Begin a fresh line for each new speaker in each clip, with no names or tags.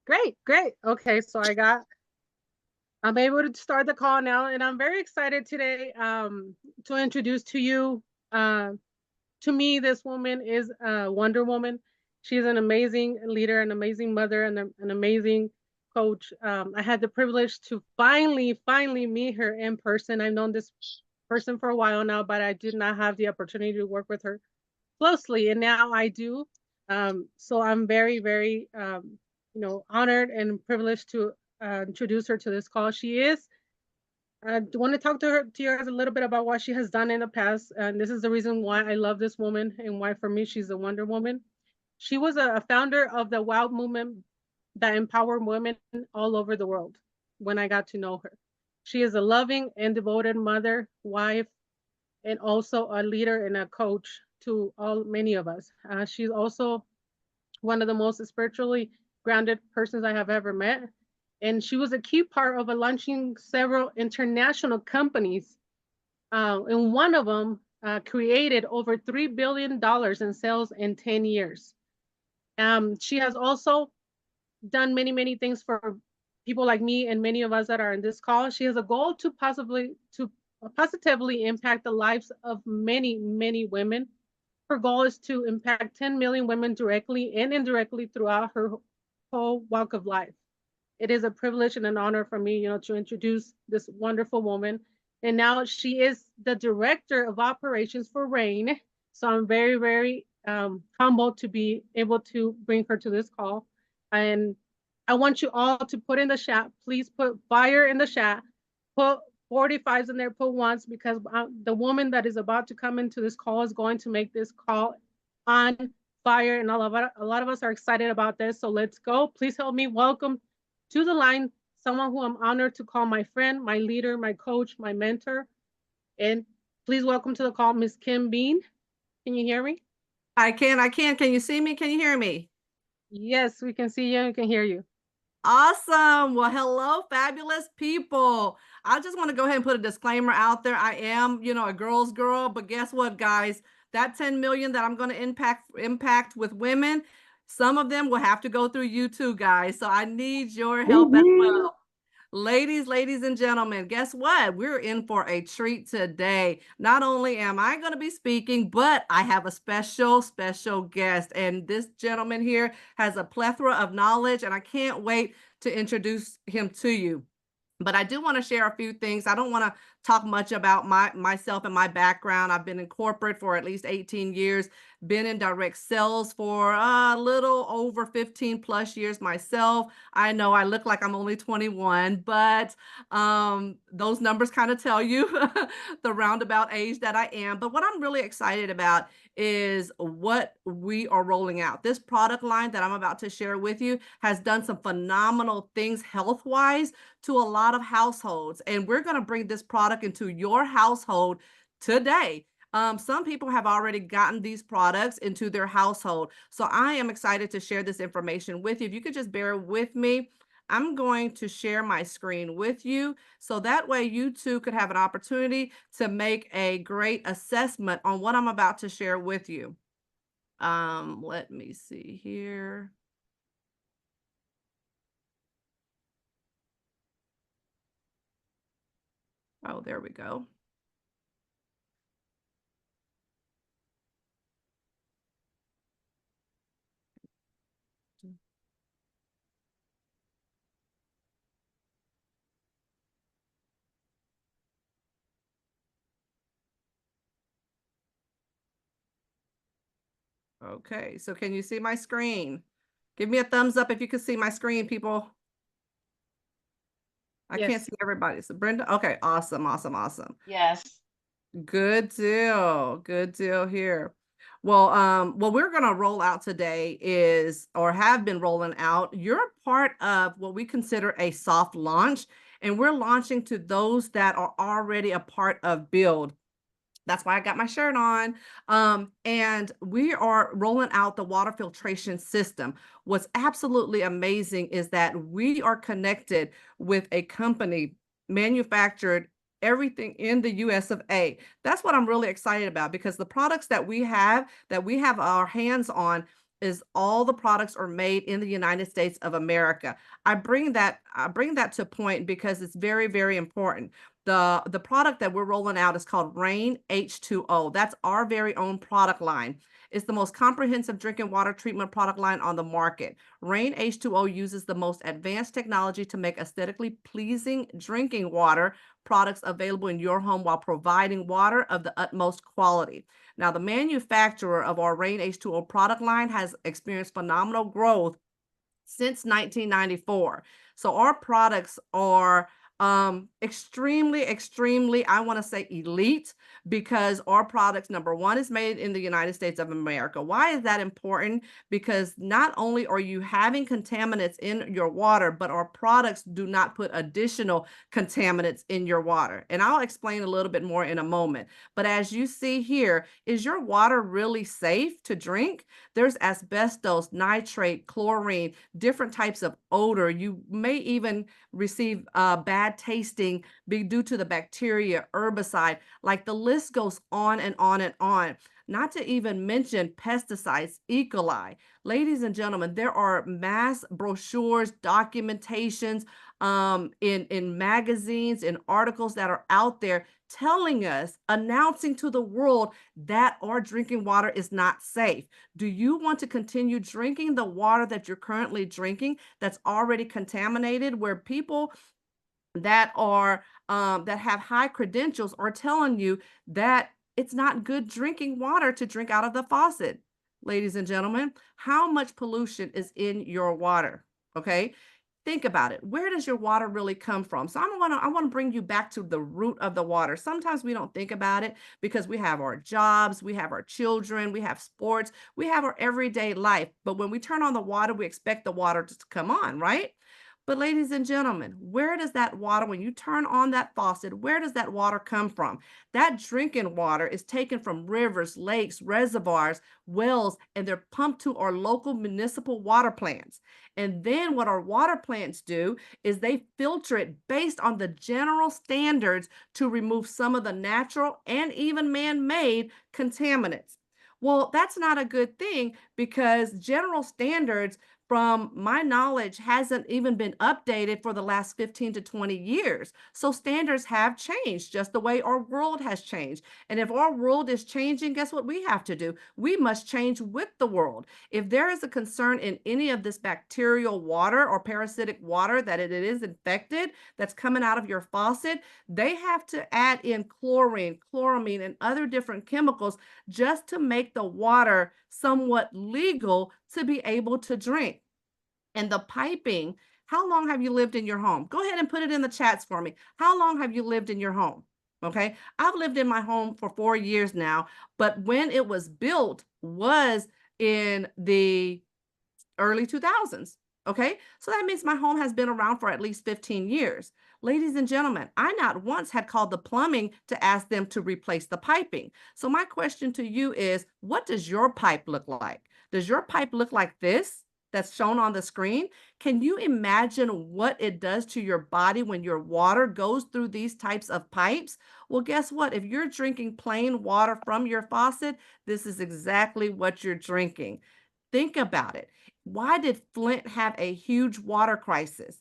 Great, great. Okay, so I'm able to start the call now, and I'm very excited today to introduce to you. Uh, to me, this woman is Wonder Woman. She's an amazing leader, an amazing mother, and an amazing coach. I had the privilege to finally meet her in person. I've known this person for a while now, but I did not have the opportunity to work with her closely, and now I do. So I'm very, honored and privileged to introduce her to this call. She is. I want to talk to you guys a little bit about what she has done in the past, and this is the reason why I love this woman and why for me she's a Wonder Woman. She was a founder of the WOW movement that empowered women all over the world. When I got to know her, she is a loving and devoted mother, wife, and also a leader and a coach to all many of us. She's also one of the most spiritually grounded persons I have ever met. And she was a key part of launching several international companies. And one of them created over $3 billion in sales in 10 years. She has also done many things for people like me and many of us that are in this call. She has a goal to positively impact the lives of many women. Her goal is to impact 10 million women directly and indirectly throughout her whole walk of life. It is a privilege and an honor for me, to introduce this wonderful woman. And now she is the director of operations for REIN. So I'm very humbled to be able to bring her to this call. And I want you all to put in the chat. Please put fire in the chat. Put 45s in there, put ones, because the woman that is about to come into this call is going to make this call on fire. And a lot of us are excited about this. So let's go. Please help me welcome to the line someone who I'm honored to call my friend, my leader, my coach, my mentor. And please welcome to the call, Miss Kim Bean. Can you hear me?
I can. Can you see me? Can you hear me?
Yes, we can see you and can hear you.
Awesome. Well, hello, fabulous people. I just want to go ahead and put a disclaimer out there. I am, a girl's girl, but guess what, guys? That 10 million that I'm going to impact with women, some of them will have to go through you too, guys. So I need your help as well. Ladies and gentlemen, guess what? We're in for a treat today. Not only am I going to be speaking, but I have a special guest. And this gentleman here has a plethora of knowledge, and I can't wait to introduce him to you. But I do want to share a few things. I don't want to talk much about myself and my background. I've been in corporate for at least 18 years, been in direct sales for a little over 15 plus years myself. I know I look like I'm only 21, but those numbers kind of tell you the roundabout age that I am. But what I'm really excited about is what we are rolling out. This product line that I'm about to share with you has done some phenomenal things health-wise to a lot of households. And we're going to bring this product into your household today. Some people have already gotten these products into their household. So I am excited to share this information with you. If you could just bear with me, I'm going to share my screen with you so that way you too could have an opportunity to make a great assessment on what I'm about to share with you. Let me see here. Oh, there we go. Okay, so can you see my screen? Give me a thumbs up if you can see my screen, people. I can't
Yes.
see everybody. So Brenda, okay, awesome.
Yes.
Good deal here. Well, what we're gonna roll out today is, or have been rolling out, you're part of what we consider a soft launch, and we're launching to those that are already a part of Build. That's why I got my shirt on. And we are rolling out the water filtration system. What's absolutely amazing is that we are connected with a company manufactured everything in the US of A. That's what I'm really excited about, because the products that we have our hands on, is all the products are made in the United States of America. I bring that to point because it's very, very important. The product that we're rolling out is called REIN H2O. That's our very own product line. It's the most comprehensive drinking water treatment product line on the market. REIN H2O uses the most advanced technology to make aesthetically pleasing drinking water products available in your home while providing water of the utmost quality. Now, the manufacturer of our REIN H2O product line has experienced phenomenal growth since 1994. So our products are extremely, I want to say elite, because our products, number one, is made in the United States of America. Why is that important? Because not only are you having contaminants in your water, but our products do not put additional contaminants in your water. And I'll explain a little bit more in a moment. But as you see here, is your water really safe to drink? There's asbestos, nitrate, chlorine, different types of odor. You may even receive bad tasting due to the bacteria, herbicide, like the list goes on and on and on. Not to even mention pesticides, E. coli. Ladies and gentlemen, there are mass brochures, documentations in magazines, in articles that are out there telling us, announcing to the world that our drinking water is not safe. Do you want to continue drinking the water that you're currently drinking that's already contaminated, where people that are that have high credentials are telling you that it's not good drinking water to drink out of the faucet? Ladies and gentlemen, how much pollution is in your water? Okay, think about it. Where does your water really come from? So I want to bring you back to the root of the water. Sometimes we don't think about it because we have our jobs, we have our children, we have sports, we have our everyday life. But when we turn on the water, we expect the water to come on, right? But ladies and gentlemen, where does that water, when you turn on that faucet, where does that water come from? That drinking water is taken from rivers, lakes, reservoirs, wells, and they're pumped to our local municipal water plants. And then what our water plants do is they filter it based on the general standards to remove some of the natural and even man-made contaminants. Well, that's not a good thing, because general standards, from my knowledge, hasn't even been updated for the last 15 to 20 years. So standards have changed just the way our world has changed. And if our world is changing, guess what we have to do? We must change with the world. If there is a concern in any of this bacterial water or parasitic water that it is infected, that's coming out of your faucet, they have to add in chlorine, chloramine, and other different chemicals just to make the water somewhat legal to be able to drink. And the piping, how long have you lived in your home? Go ahead and put it in the chats for me. How long have you lived in your home? Okay. I've lived in my home for 4 years now, but when it was built was in the early 2000s. Okay. So that means my home has been around for at least 15 years. Ladies and gentlemen, I not once had called the plumbing to ask them to replace the piping. So my question to you is, what does your pipe look like? Does your pipe look like this that's shown on the screen? Can you imagine what it does to your body when your water goes through these types of pipes? Well, guess what? If you're drinking plain water from your faucet, this is exactly what you're drinking. Think about it. Why did Flint have a huge water crisis?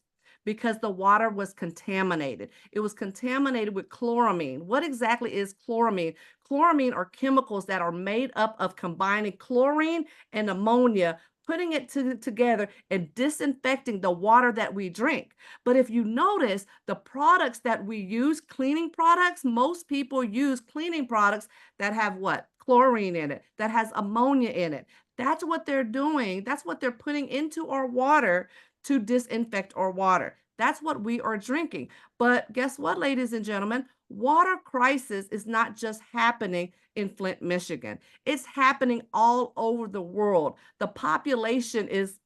Because the water was contaminated. It was contaminated with chloramine. What exactly is chloramine? Chloramine are chemicals that are made up of combining chlorine and ammonia, putting it together and disinfecting the water that we drink. But if you notice, the products that we use, cleaning products, most people use cleaning products that have what? Chlorine in it, that has ammonia in it. That's what they're doing. That's what they're putting into our water to disinfect our water. That's what we are drinking. But guess what, ladies and gentlemen? Water crisis is not just happening in Flint, Michigan. It's happening all over the world. The population is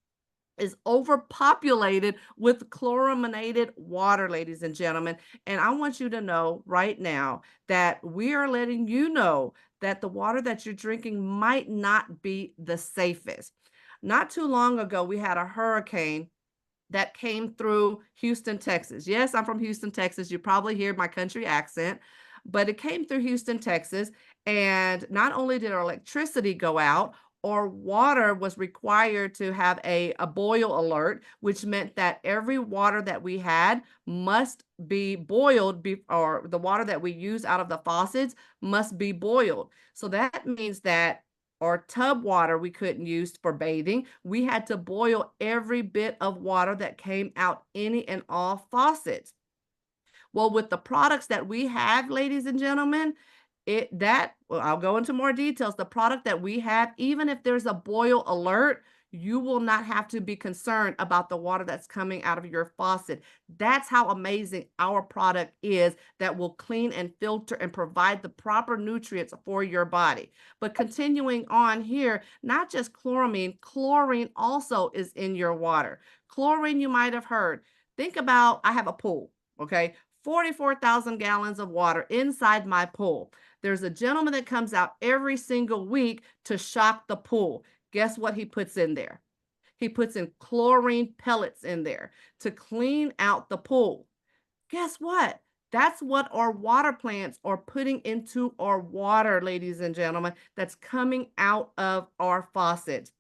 overpopulated with chlorinated water, ladies and gentlemen. And I want you to know right now that we are letting you know that the water that you're drinking might not be the safest. Not too long ago, we had a hurricane that came through Houston, Texas. Yes, I'm from Houston, Texas. You probably hear my country accent, but it came through Houston, Texas. And not only did our electricity go out, Our water was required to have a boil alert, which meant that every water that we had must be boiled, or the water that we use out of the faucets must be boiled. So that means that our tub water we couldn't use for bathing. We had to boil every bit of water that came out any and all faucets. Well, with the products that we have, ladies and gentlemen, well, I'll go into more details. The product that we have, even if there's a boil alert, you will not have to be concerned about the water that's coming out of your faucet. That's how amazing our product is, that will clean and filter and provide the proper nutrients for your body. But continuing on here, not just chloramine, chlorine also is in your water. Chlorine, you might have heard. Think about, I have a pool, okay? 44,000 gallons of water inside my pool. There's a gentleman that comes out every single week to shock the pool. Guess what he puts in there? He puts in chlorine pellets in there to clean out the pool. Guess what? That's what our water plants are putting into our water, ladies and gentlemen, that's coming out of our faucets.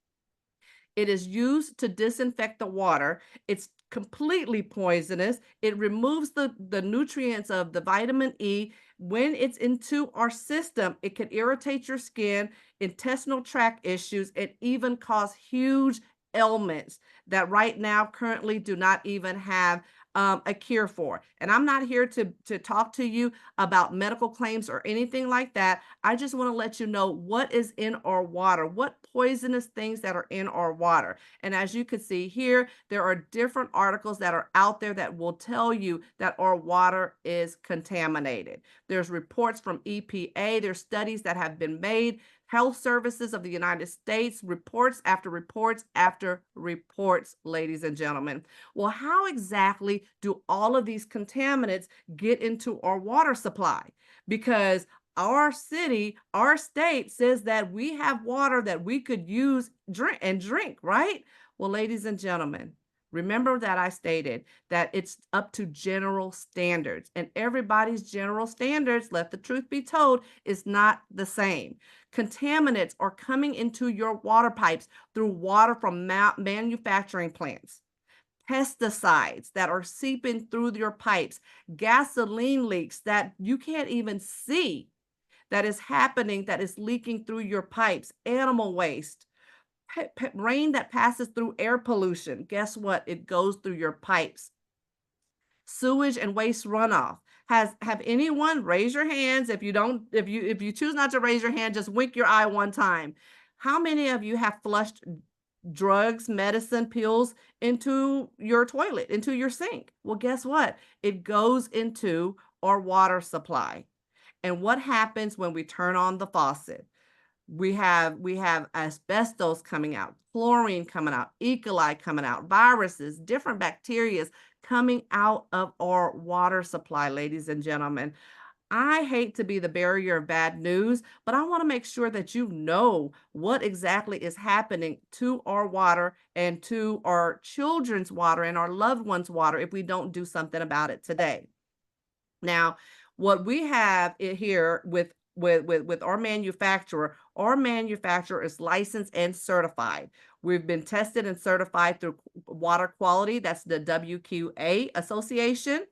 It is used to disinfect the water. It's completely poisonous. It removes the nutrients of the vitamin E. When it's into our system, it can irritate your skin, intestinal tract issues, and even cause huge ailments that right now currently do not even have a cure for. And I'm not here to talk to you about medical claims or anything like that. I just want to let you know what is in our water, what poisonous things that are in our water. And as you can see here, there are different articles that are out there that will tell you that our water is contaminated. There's reports from EPA, there's studies that have been made, Health Services of the United States, reports after reports after reports, ladies and gentlemen. Well, how exactly do all of these contaminants get into our water supply? Because our city, our state says that we have water that we could use drink, right? Well, ladies and gentlemen, remember that I stated that it's up to general standards, and everybody's general standards, let the truth be told, is not the same. Contaminants are coming into your water pipes through water from manufacturing plants, pesticides that are seeping through your pipes, gasoline leaks that you can't even see that is happening, that is leaking through your pipes, animal waste, rain that passes through air pollution. Guess what? It goes through your pipes. Sewage and waste runoff. Have anyone, raise your hands? If you choose not to raise your hand, just wink your eye one time. How many of you have flushed drugs, medicine, pills into your toilet, into your sink? Well, guess what? It goes into our water supply. And what happens when we turn on the faucet? We have asbestos coming out, chlorine coming out, E. coli coming out, viruses, different bacteria coming out of our water supply, ladies and gentlemen. I hate to be the bearer of bad news, but I want to make sure that you know what exactly is happening to our water and to our children's water and our loved ones' water if we don't do something about it today. Now, what we have here with our manufacturer is licensed and certified. We've been tested and certified through water quality. That's the WQA Association.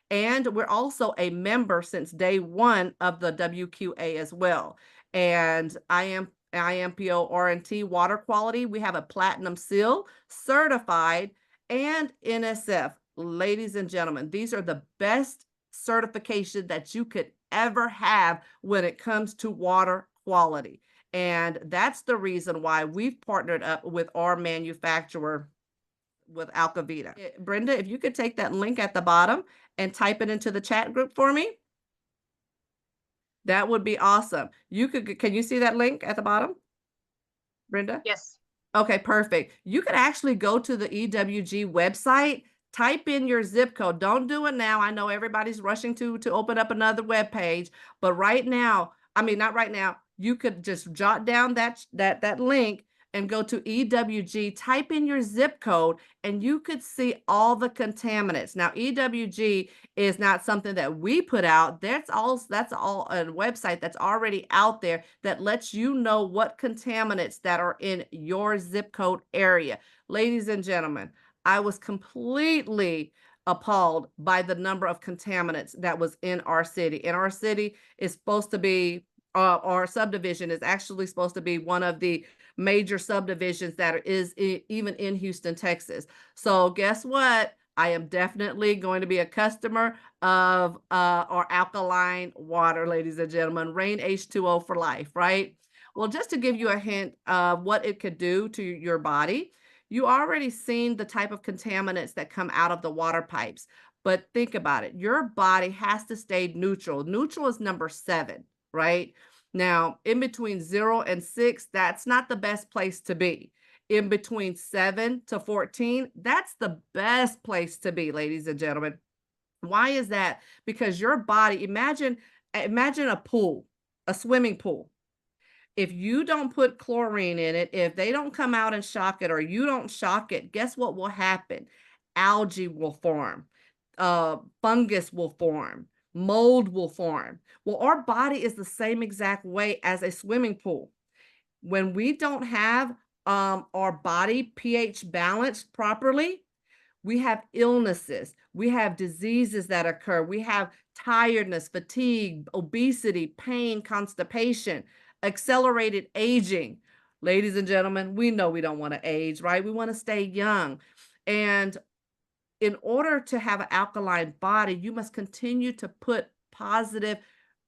And we're also a member since day one of the WQA as well. And IMPO R&T water quality, we have a platinum seal, certified, and NSF. Ladies and gentlemen, these are the best certification that you could ever have when it comes to water quality. And that's the reason why we've partnered up with our manufacturer, with Alcavita. Brenda, if you could take that link at the bottom and type it into the chat group for me, that would be awesome. Can you see that link at the bottom, Brenda?
Yes.
Okay, perfect. You could actually go to the EWG website, type in your zip code. Don't do it now. I know everybody's rushing to open up another web page, but right now, I mean, not right now, you could just jot down that link and go to EWG, type in your zip code, and you could see all the contaminants. Now, EWG is not something that we put out. That's all a website that's already out there that lets you know what contaminants that are in your zip code area. Ladies and gentlemen, I was completely appalled by the number of contaminants that was in our city. And our city is supposed to be, our subdivision is actually supposed to be one of the major subdivisions that is even in Houston, Texas. So guess what? I am definitely going to be a customer of our alkaline water, ladies and gentlemen. REIN H2O for life, right? Well, just to give you a hint of what it could do to your body, you already seen the type of contaminants that come out of the water pipes. But think about it. Your body has to stay neutral. Neutral is number 7, right? Now, in between 0 and 6, that's not the best place to be. In between 7 to 14, that's the best place to be, ladies and gentlemen. Why is that? Because your body, imagine a pool, a swimming pool. If you don't put chlorine in it, if they don't come out and shock it, or you don't shock it, guess what will happen? Algae will form, fungus will form, mold will form. Well, our body is the same exact way as a swimming pool. When we don't have our body pH balanced properly, we have illnesses, we have diseases that occur, we have tiredness, fatigue, obesity, pain, constipation, accelerated aging. Ladies and gentlemen, we know we don't want to age, right? We want to stay young. And in order to have an alkaline body, you must continue to put positive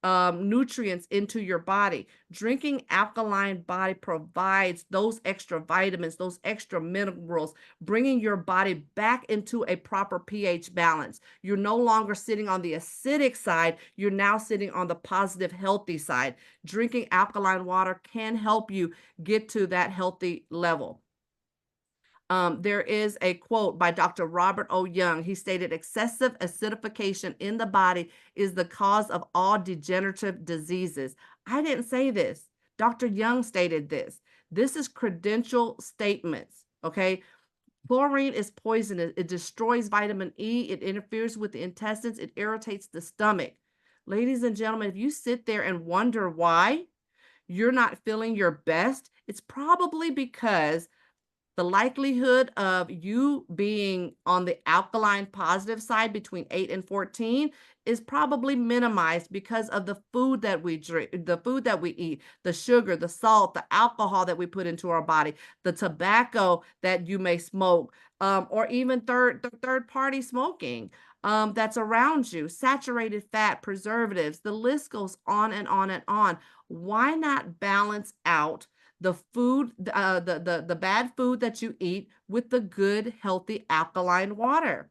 nutrients into your body. Drinking alkaline body provides those extra vitamins, those extra minerals, bringing your body back into a proper pH balance. You're no longer sitting on the acidic side. You're now sitting on the positive, healthy side. Drinking alkaline water can help you get to that healthy level. There is a quote by Dr. Robert O. Young. He stated, excessive acidification in the body is the cause of all degenerative diseases. I didn't say this. Dr. Young stated this. This is credential statements, okay? Chlorine is poisonous. It destroys vitamin E. It interferes with the intestines. It irritates the stomach. Ladies and gentlemen, if you sit there and wonder why you're not feeling your best, it's probably because the likelihood of you being on the alkaline positive side between 8 and 14 is probably minimized because of the food that we drink, the food that we eat, the sugar, the salt, the alcohol that we put into our body, the tobacco that you may smoke, or even third party smoking that's around you, saturated fat, preservatives, the list goes on and on and on. Why not balance out the food, the bad food that you eat with the good, healthy alkaline water?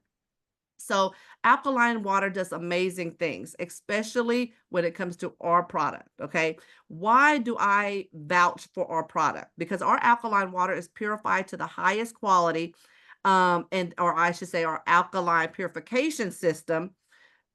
So alkaline water does amazing things, especially when it comes to our product, okay? Why do I vouch for our product? Because our alkaline water is purified to the highest quality, or I should say our alkaline purification system,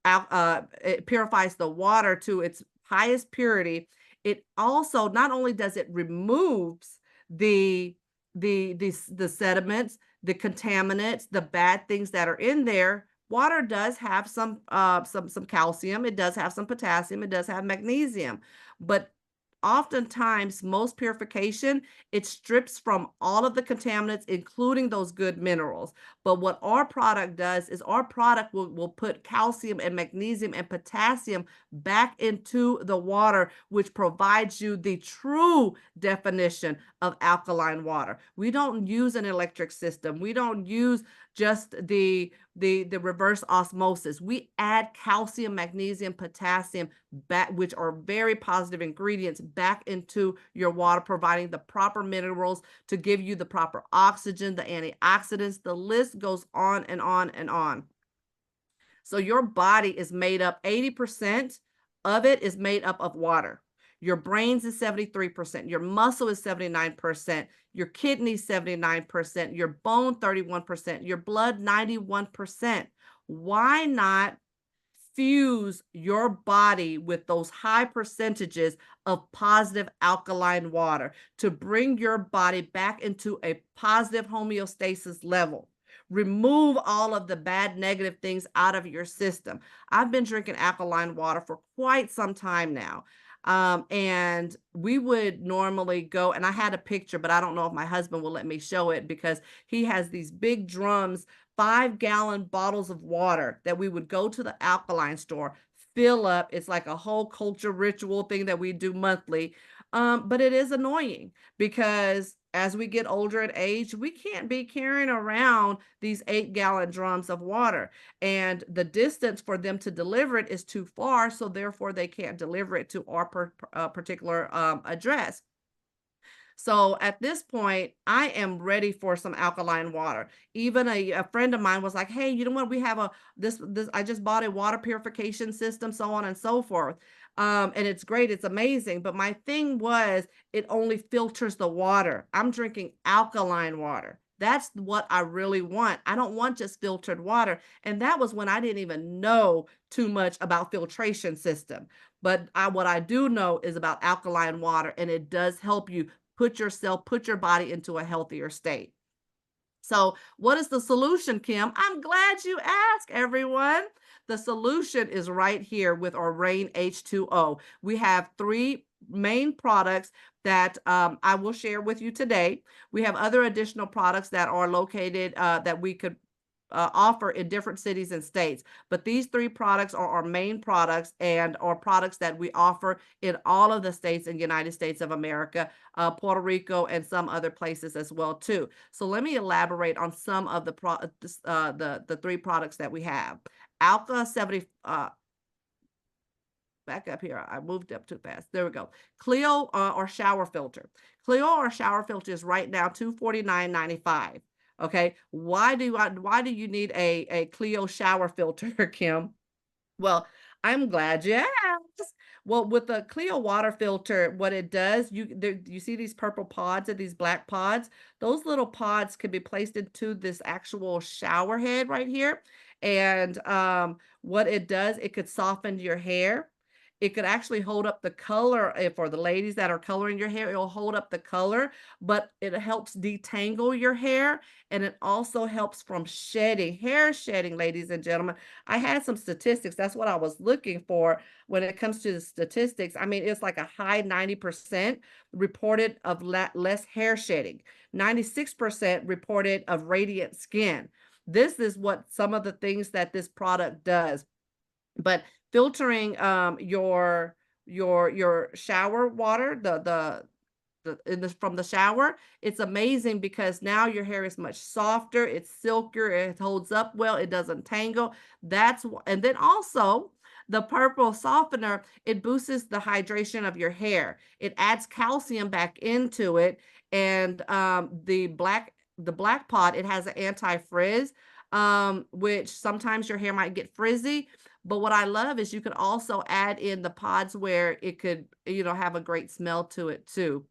it purifies the water to its highest purity. It also, not only does it removes the sediments, the contaminants, the bad things that are in there. Water does have some calcium, it does have some potassium, it does have magnesium, but oftentimes most purification, it strips from all of the contaminants, including those good minerals. But what our product does is our product will put calcium and magnesium and potassium back into the water, which provides you the true definition of alkaline water. We don't use an electric system. We don't use just the reverse osmosis. We add calcium, magnesium, potassium back, which are very positive ingredients, back into your water, providing the proper minerals to give you the proper oxygen, the antioxidants. The list goes on and on and on. So your body is made up, 80% of it is made up of water. Your brains is 73%, your muscle is 79%, your kidneys 79%, your bone 31%, your blood 91%. Why not infuse your body with those high percentages of positive alkaline water to bring your body back into a positive homeostasis level. Remove all of the bad negative things out of your system. I've been drinking alkaline water for quite some time now. And we would normally go, and I had a picture, but I don't know if my husband will let me show it because he has these big drums, 5-gallon bottles of water that we would go to the alkaline store, fill up. It's like a whole culture ritual thing that we do monthly. But it is annoying because as we get older in age, we can't be carrying around these 8-gallon drums of water. And the distance for them to deliver it is too far. So therefore, they can't deliver it to our particular address. So at this point, I am ready for some alkaline water. Even a friend of mine was like, "Hey, you know what? We have this. I just bought a water purification system, so on and so forth. And it's great. It's amazing. But my thing was, it only filters the water. I'm drinking alkaline water. That's what I really want. I don't want just filtered water. And that was when I didn't even know too much about filtration system. But what I do know is about alkaline water, and it does help you put your body into a healthier state. So, what is the solution, Kim? I'm glad you asked, everyone. The solution is right here with our REIN H2O. We have three main products that I will share with you today. We have other additional products that are located that we could offer in different cities and states. But these three products are our main products and are products that we offer in all of the states in the United States of America, Puerto Rico, and some other places as well too. So let me elaborate on some of the three products that we have. Alka 70. Back up here. I moved up too fast. There we go. Clio or shower filter. Clio or shower filter is right now $249.95. Okay. Why do you need a Clio shower filter, Kim? Well, I'm glad you asked. Well, with the Clio water filter, what it does, you see these purple pods and these black pods. Those little pods can be placed into this actual shower head right here. And what it does, it could soften your hair. It could actually hold up the color for the ladies that are coloring your hair. It'll hold up the color, but it helps detangle your hair, and it also helps from shedding, hair shedding, ladies and gentlemen. I had some statistics. That's what I was looking for when it comes to the statistics. I mean, it's like a high 90% reported of less hair shedding, 96% reported of radiant skin. This is what some of the things that this product does. But filtering your shower water, from the shower, it's amazing because now your hair is much softer, it's silkier, it holds up well, it doesn't tangle. And then also the purple softener, it boosts the hydration of your hair. It adds calcium back into it. And the black pod, it has an anti-frizz, which sometimes your hair might get frizzy. But what I love is you could also add in the pods where it could, have a great smell to it too.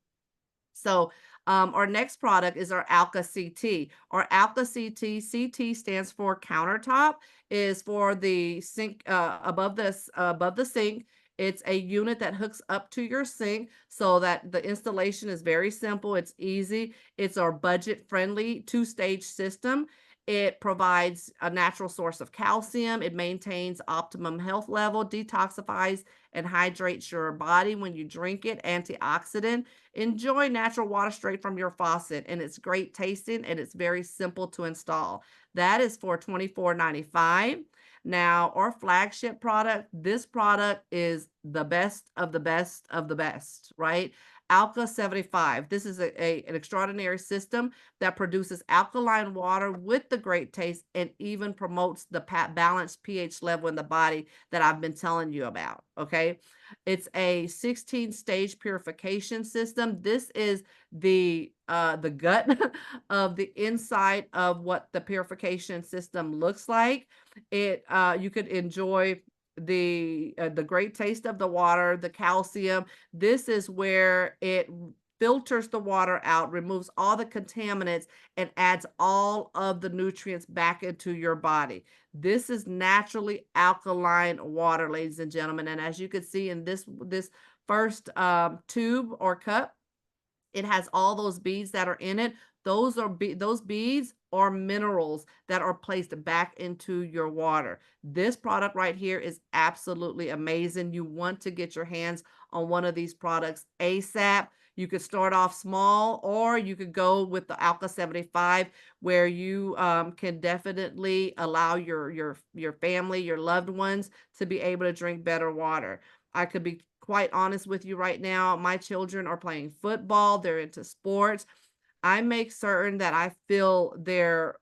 So our next product is our Alka CT. Our Alka CT stands for countertop, is for the sink above the sink. It's a unit that hooks up to your sink so that the installation is very simple. It's easy. It's our budget friendly two-stage system. It provides a natural source of calcium. It maintains optimum health level, detoxifies and hydrates your body when you drink it, antioxidant. Enjoy natural water straight from your faucet, and it's great tasting and it's very simple to install. That is for $24.95. Now, our flagship product, this product is the best of the best of the best, right? Alka 75. This is an extraordinary system that produces alkaline water with the great taste and even promotes the balanced pH level in the body that I've been telling you about. Okay. It's a 16-stage purification system. This is the gut of the inside of what the purification system looks like. You could enjoy the great taste of the water, the calcium. This is where it filters the water out, removes all the contaminants, and adds all of the nutrients back into your body. This is naturally alkaline water, ladies and gentlemen. And as you can see in this first tube or cup, it has all those beads that are in it. Those beads are minerals that are placed back into your water. This product right here is absolutely amazing. You want to get your hands on one of these products ASAP. You could start off small, or you could go with the Alka 75, where you can definitely allow your family, your loved ones, to be able to drink better water. I could be quite honest with you right now. My children are playing football. They're into sports. I make certain that I fill their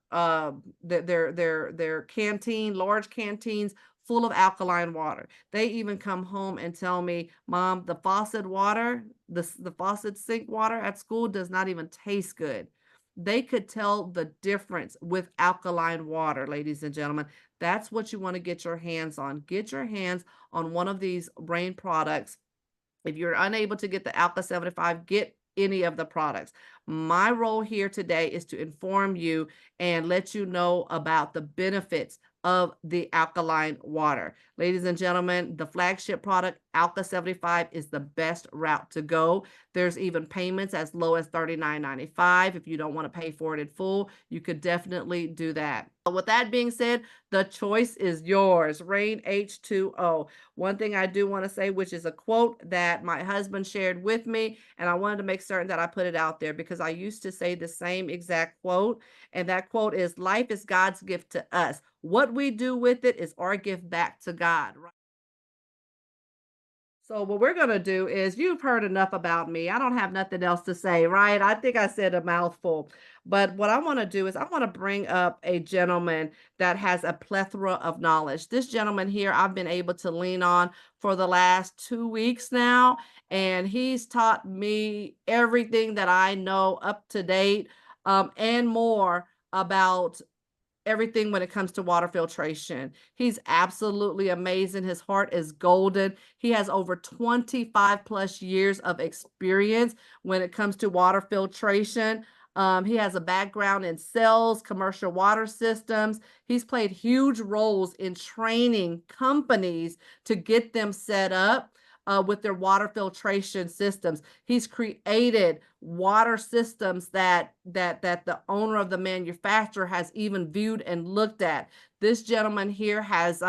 canteen, large canteens, full of alkaline water. They even come home and tell me, "Mom, the faucet water, the faucet sink water at school does not even taste good." They could tell the difference with alkaline water, ladies and gentlemen. That's what you want to get your hands on. Get your hands on one of these REIN products. If you're unable to get the Alka 75, get any of the products. My role here today is to inform you and let you know about the benefits of the alkaline water. Ladies and gentlemen, the flagship product, Alka 75, is the best route to go. There's even payments as low as $39.95. If you don't want to pay for it in full, you could definitely do that. With that being said, the choice is yours. REIN H2O. One thing I do want to say, which is a quote that my husband shared with me, and I wanted to make certain that I put it out there because I used to say the same exact quote. And that quote is, "Life is God's gift to us. What we do with it is our gift back to God." So what we're going to do is, you've heard enough about me. I don't have nothing else to say, right? I think I said a mouthful. But what I want to do is I want to bring up a gentleman that has a plethora of knowledge. This gentleman here, I've been able to lean on for the last 2 weeks now, and he's taught me everything that I know up to date, and more about everything when it comes to water filtration. He's absolutely amazing. His heart is golden. He has over 25 plus years of experience when it comes to water filtration. He has a background in sales, commercial water systems. He's played huge roles in training companies to get them set up with their water filtration systems. He's created water systems that the owner of the manufacturer has even viewed and looked at. This gentleman here has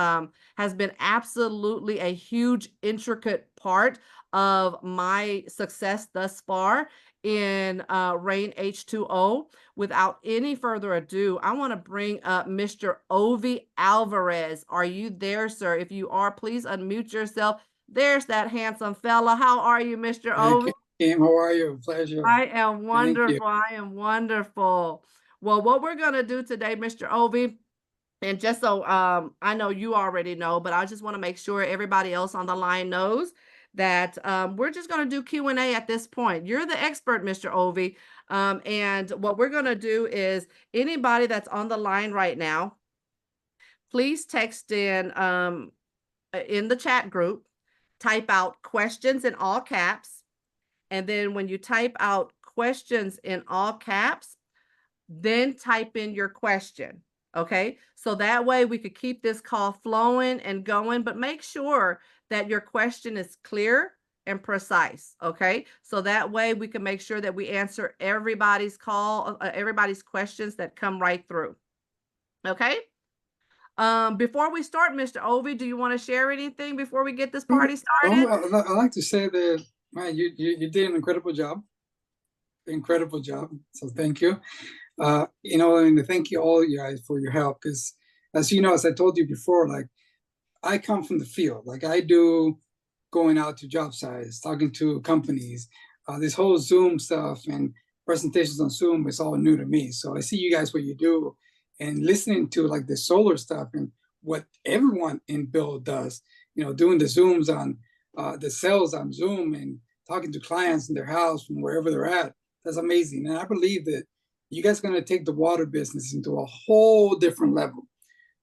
been absolutely a huge, intricate part of my success thus far in REIN H2O. Without any further ado, I want to bring up Mr. Ovi Alvarez. Are you there, sir? If you are, please unmute yourself. There's that handsome fella. How are you, Mr. Ovi?
Kim, how are you? Pleasure.
I am
Thank you.
wonderful. I am wonderful. Well, what we're going to do today, Mr. Ovi, and just so I know you already know, but I just want to make sure everybody else on the line knows that we're just going to do Q&A at this point. You're the expert, Mr. Ovi. And what we're going to do is, anybody that's on the line right now, please text in the chat group, type out questions in all caps. And then when you type out questions in all caps, then type in your question. Okay. So that way we could keep this call flowing and going, but make sure that your question is clear and precise. Okay. So that way we can make sure that we answer everybody's call, everybody's questions that come right through. Okay. Before we start, Mr. Ovi, do you want to share anything before we get this party started?
I'd like to say that, man, you did an incredible job. Incredible job. So thank you. And thank you all you guys for your help. Because as you know, as I told you before, like, I come from the field. Like, I do going out to job sites, talking to companies. This whole Zoom stuff and presentations on Zoom is all new to me. So I see you guys, what you do, and listening to like the solar stuff and what everyone in build does, doing the Zooms on the sales on Zoom and talking to clients in their house from wherever they're at. That's amazing. And I believe that you guys are going to take the water business into a whole different level.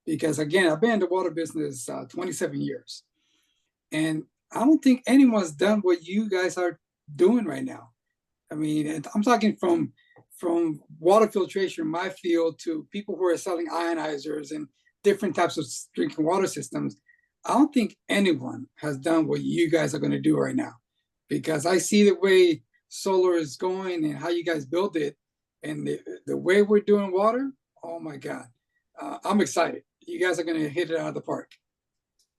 Because again, I've been in the water business 27 years. And I don't think anyone's done what you guys are doing right now. I mean, I'm talking from water filtration in my field to people who are selling ionizers and different types of drinking water systems. I don't think anyone has done what you guys are going to do right now, because I see the way solar is going and how you guys build it, and the way we're doing water. Oh my God, I'm excited. You guys are going to hit it out of the park.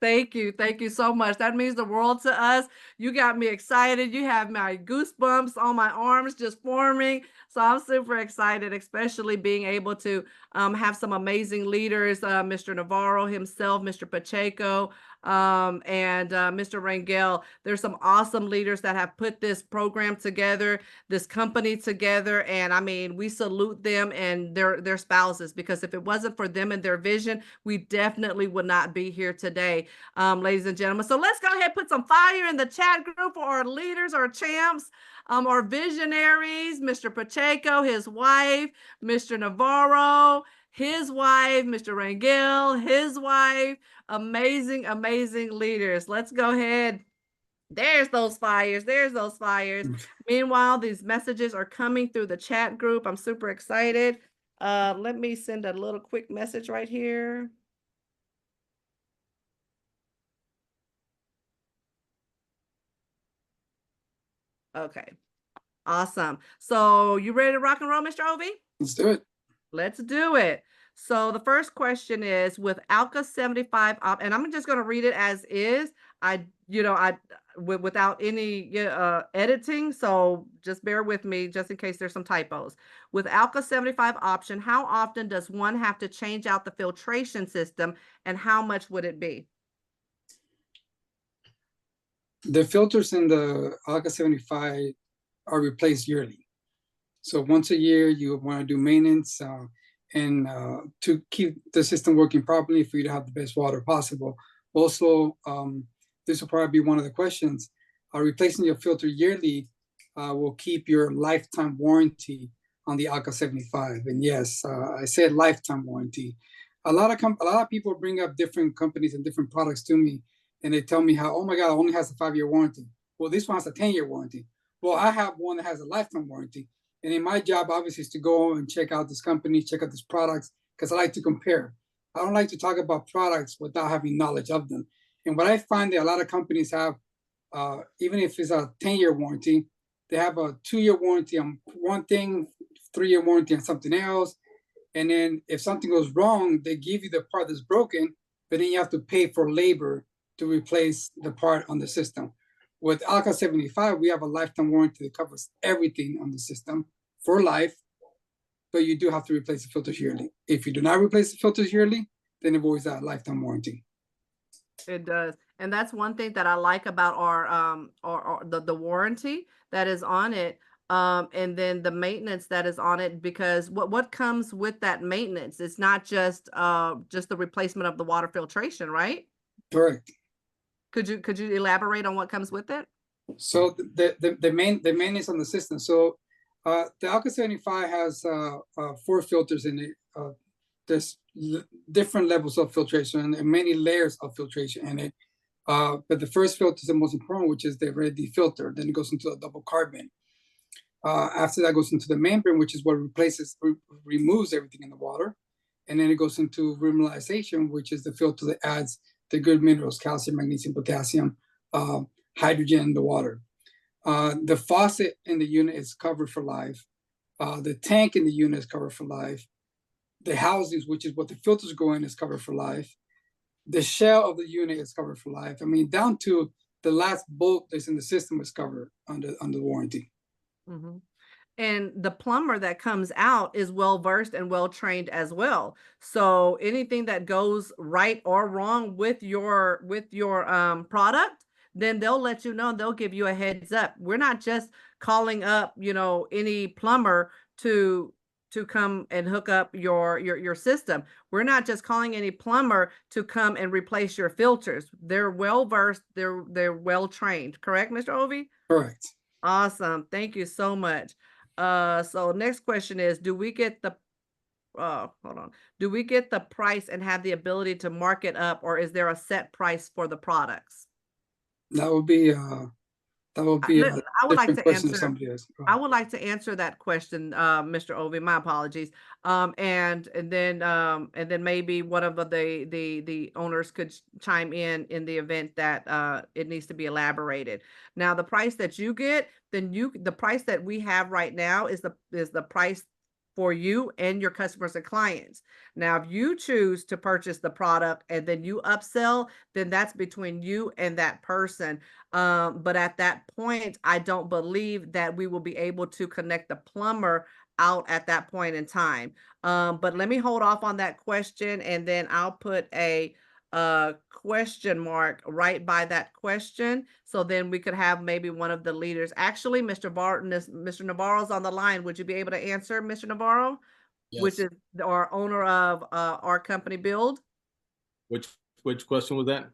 Thank you. Thank you so much. That means the world to us. You got me excited. You have my goosebumps on my arms just forming. So I'm super excited, especially being able to have some amazing leaders, Mr. Navarro himself, Mr. Pacheco, and Mr. Rangel. There's some awesome leaders that have put this program together, this company together. And I mean, we salute them and their spouses, because if it wasn't for them and their vision, we definitely would not be here today, ladies and gentlemen. So let's go ahead and put some fire in the chat group for our leaders, our champs, our visionaries, Mr. Pacheco, his wife, Mr. Navarro, his wife, Mr. Rangel, his wife. Amazing, amazing leaders. Let's go ahead. There's those fires. There's those fires. Meanwhile, these messages are coming through the chat group. I'm super excited. Let me send a little quick message right here. Okay. Awesome. So you ready to rock and roll, Mr. Ovi?
Let's do it.
Let's do it. So the first question is, with Alka 75 and I'm just going to read it as is. Without any editing. So just bear with me just in case there's some typos. With Alka 75 option, how often does one have to change out the filtration system, and how much would it be?
The filters in the Alka 75 are replaced yearly. So once a year, you want to do maintenance and to keep the system working properly for you to have the best water possible. Also, this will probably be one of the questions. Replacing your filter yearly will keep your lifetime warranty on the Alka 75. And yes, I said lifetime warranty. A lot of people bring up different companies and different products to me, and they tell me how, oh my God, it only has a 5-year warranty. Well, this one has a 10-year warranty. Well, I have one that has a lifetime warranty. And in my job, obviously, is to go and check out this company, check out these products, because I like to compare. I don't like to talk about products without having knowledge of them. And what I find that a lot of companies have, even if it's a 10-year warranty, they have a 2-year warranty on one thing, 3-year warranty on something else. And then if something goes wrong, they give you the part that's broken, but then you have to pay for labor to replace the part on the system. With Alka 75, we have a lifetime warranty that covers everything on the system for life, but you do have to replace the filters yearly. If you do not replace the filters yearly, then it voids that lifetime warranty.
It does. And that's one thing that I like about our the warranty that is on it. And then the maintenance that is on it, because what comes with that maintenance? It's not just the replacement of the water filtration, right?
Correct.
Could you elaborate on what comes with it?
So the maintenance on the system. So the Alka 75 has 4 filters in it. There's different levels of filtration and many layers of filtration in it. But the first filter is the most important, which is the ready filter. Then it goes into a double carbon. After that goes into the membrane, which is what removes everything in the water. And then it goes into remineralization, which is the filter that adds the good minerals, calcium, magnesium, potassium, hydrogen in the water. The faucet in the unit is covered for life. The tank in the unit is covered for life. The housings, which is what the filters go in, is covered for life. The shell of the unit is covered for life. I mean, down to the last bolt that's in the system is covered under warranty.
Mm-hmm. And the plumber that comes out is well versed and well trained as well. So anything that goes right or wrong with your product, then they'll let you know. They'll give you a heads up. We're not just calling up, any plumber to come and hook up your system. We're not just calling any plumber to come and replace your filters. They're well versed. They're well trained. Correct, Mr. Ovi?
Correct.
Awesome. Thank you so much. So next question is, do we get the price and have the ability to mark it up, or is there a set price for the products?
That would be That would be a
I would like
different
to
question to
answer.
somebody else. Go
I
ahead.
would like to answer that question, Mr. Ovi. My apologies. And then maybe one of the owners could chime in the event that it needs to be elaborated. Now, the price that you get, the price that we have right now is the price for you and your customers and clients. Now, if you choose to purchase the product and then you upsell, then that's between you and that person. But at that point, I don't believe that we will be able to connect the plumber out at that point in time. But let me hold off on that question, and then I'll put a question mark right by that question. So then we could have maybe one of the leaders. Actually, Mr. Navarro's on the line. Would you be able to answer, Mr. Navarro? Which
Yes.
is our owner of our company Build.
Which question was that?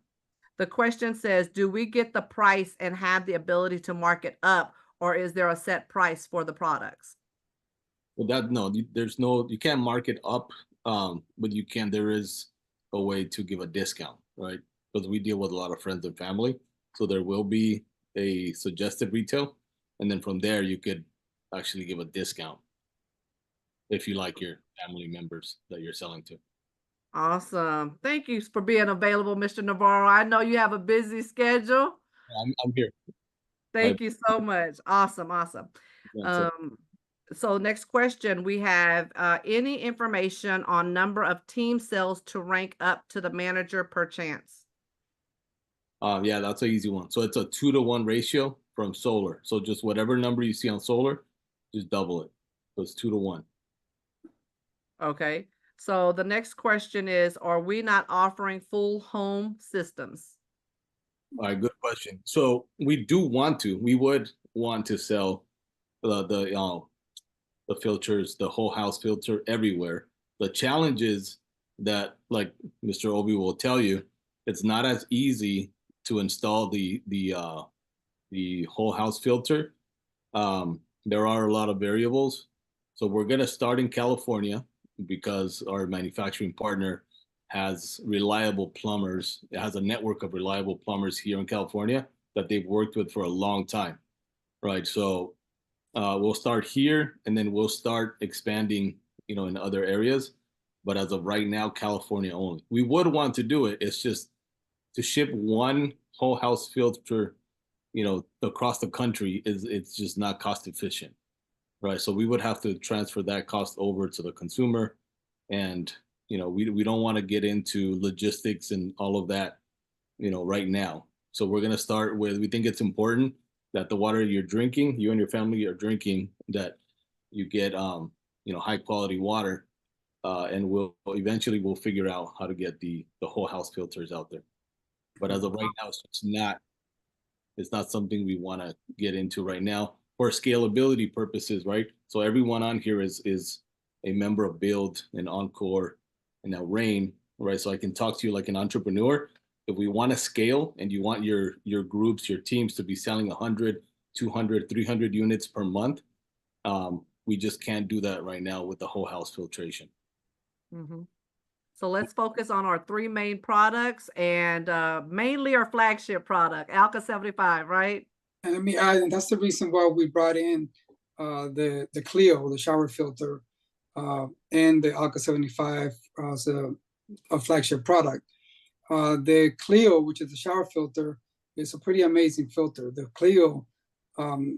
The question says, do we get the price and have the ability to mark it up, or is there a set price for the products?
Well, there's no, you can't mark it up, but there is a way to give a discount, right? Because we deal with a lot of friends and family. So there will be a suggested retail. And then from there, you could actually give a discount if you like your family members that you're selling to.
Awesome. Thank you for being available, Mr. Navarro. I know you have a busy schedule.
I'm here.
Thank you so much. Awesome. Awesome.
That's it.
So next question, we have any information on number of team sales to rank up to the manager per chance?
Yeah, that's an easy one. So it's a 2-to-1 ratio from solar. So just whatever number you see on solar, just double it. So it's 2-to-1.
Okay. So the next question is, are we not offering full home systems?
All right, good question. So we would want to sell the filters, the whole house filter everywhere. The challenge is that, like Mr. Obi will tell you, it's not as easy to install the whole house filter. There are a lot of variables. So we're gonna start in California because our manufacturing partner has reliable plumbers. It has a network of reliable plumbers here in California that they've worked with for a long time, right? So we'll start here, and then we'll start expanding, in other areas. But as of right now, California only. We would want to do it. It's just to ship one whole house filter, across the country it's just not cost efficient, right? So we would have to transfer that cost over to the consumer, and we don't want to get into logistics and all of that, right now. So we're gonna start with, we think it's important that the water you're drinking, you and your family are drinking, that you get high quality water, and we'll figure out how to get the whole house filters out there. But as of right now, it's not something we want to get into right now for scalability purposes, right? So everyone on here is a member of Build and Encore and now REIN, right? So I can talk to you like an entrepreneur. If we want to scale and you want your groups, your teams to be selling 100, 200, 300 units per month, we just can't do that right now with the whole house filtration.
Mm-hmm. So let's focus on our three main products, and mainly our flagship product, Alka 75, right?
And let me add, and that's the reason why we brought in the Clio, the shower filter, and the Alka 75 as a flagship product. The Clio, which is the shower filter, is a pretty amazing filter. The Clio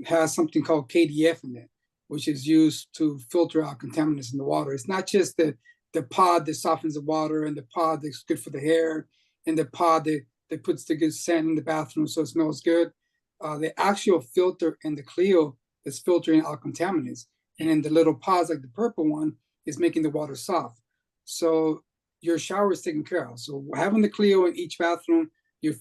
has something called KDF in it, which is used to filter out contaminants in the water. It's not just the pod that softens the water, and the pod that's good for the hair, and the pod that puts the good scent in the bathroom so it smells good. The actual filter in the Clio is filtering out contaminants. And then the little pods, like the purple one, is making the water soft. So your shower is taken care of. So having the Clio in each bathroom, you're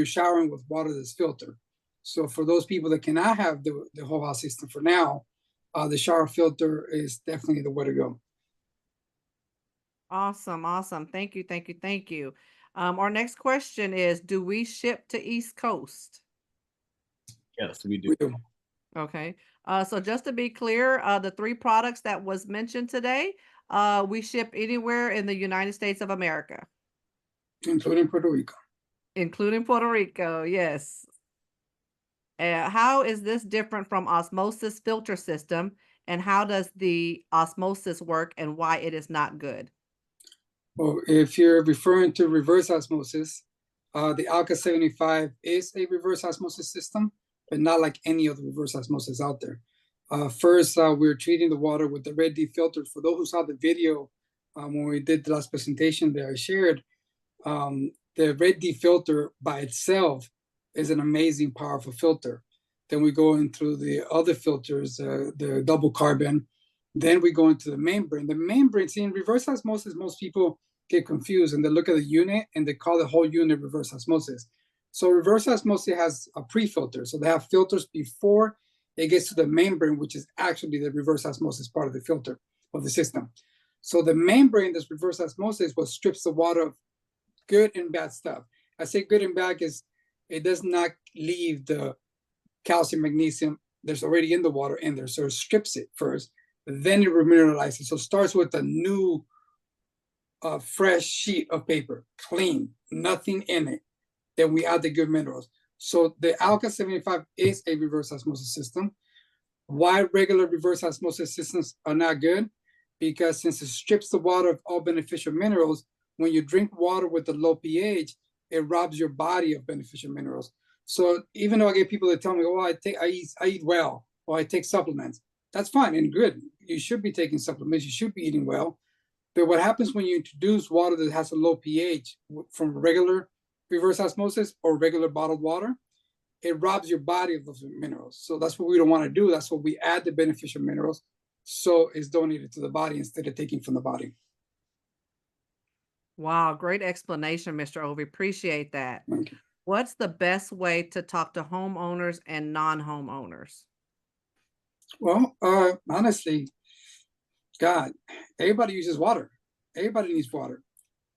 showering with water that's filtered. So for those people that cannot have the whole house system for now, the shower filter is definitely the way to go.
Awesome. Awesome. Thank you. Thank you. Thank you. Our next question is, do we ship to East Coast?
Yes, we do.
We do.
Okay. So just to be clear, the three products that was mentioned today, we ship anywhere in the United States of America.
Including Puerto Rico.
Including Puerto Rico, yes. How is this different from osmosis filter system? And how does the osmosis work and why it is not good?
Well, if you're referring to reverse osmosis, the Alka 75 is a reverse osmosis system, but not like any other reverse osmosis out there. First, we're treating the water with the red D filter. For those who saw the video when we did the last presentation that I shared, the red D filter by itself is an amazing, powerful filter. Then we go into the other filters, the double carbon. Then we go into the membrane. The membrane, see, in reverse osmosis, most people get confused and they look at the unit and they call the whole unit reverse osmosis. So reverse osmosis has a pre-filter. So they have filters before it gets to the membrane, which is actually the reverse osmosis part of the filter of the system. So the membrane, this reverse osmosis, what strips the water of good and bad stuff. I say good and bad because it does not leave the calcium, magnesium there's already in the water in there. So it strips it first, then it remineralizes. So it starts with a new, fresh sheet of paper, clean, nothing in it. Then we add the good minerals. So the Alka 75 is a reverse osmosis system. Why regular reverse osmosis systems are not good? Because since it strips the water of all beneficial minerals, when you drink water with a low pH, it robs your body of beneficial minerals. So even though I get people that tell me, "Oh, I eat well," or "I take supplements," that's fine and good. You should be taking supplements. You should be eating well. But what happens when you introduce water that has a low pH from regular reverse osmosis or regular bottled water? It robs your body of those minerals. So that's what we don't want to do. That's what we add the beneficial minerals. So it's donated to the body instead of taking from the body.
Wow, great explanation, Mr. Ovi. Appreciate that.
Thank you.
What's the best way to talk to homeowners and non-homeowners?
Well, honestly, God, everybody uses water. Everybody needs water.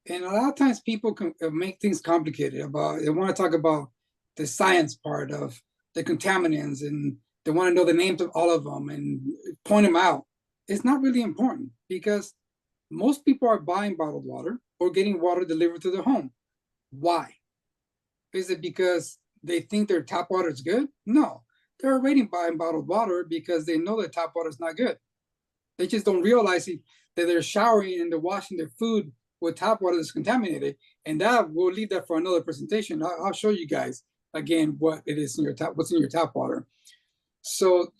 And a lot of times people can make things complicated about, they want to talk about the science part of the contaminants and they want to know the names of all of them and point them out. It's not really important because most people are buying bottled water or getting water delivered to their home. Why? Is it because they think their tap water is good? No, they're already buying bottled water because they know that tap water is not good. They just don't realize that they're showering and they're washing their food with tap water that's contaminated. And that, we'll leave that for another presentation. I'll show you guys again what it is in your tap, what's in your tap water. So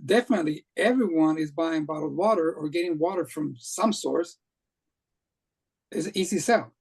definitely everyone is buying bottled water or getting water from some source. It's an easy sell.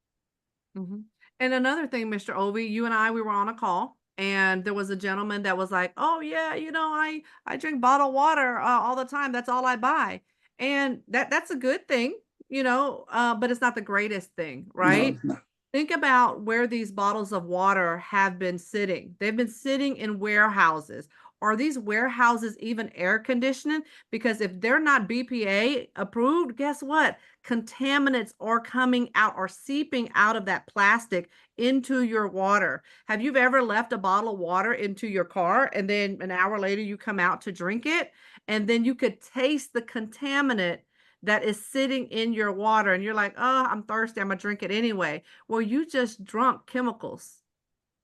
Mm-hmm. And another thing, Mr. Ovi, you and I, we were on a call and there was a gentleman that was like, "Oh yeah, you know, I drink bottled water all the time. That's all I buy." And that's a good thing, you know, but it's not the greatest thing, right?
No.
Think about where these bottles of water have been sitting. They've been sitting in warehouses. Are these warehouses even air conditioning? Because if they're not BPA approved, guess what? Contaminants are coming out or seeping out of that plastic into your water. Have you ever left a bottle of water into your car and then an hour later you come out to drink it and then you could taste the contaminant that is sitting in your water and you're like, "Oh, I'm thirsty, I'm gonna drink it anyway." Well, you just drunk chemicals.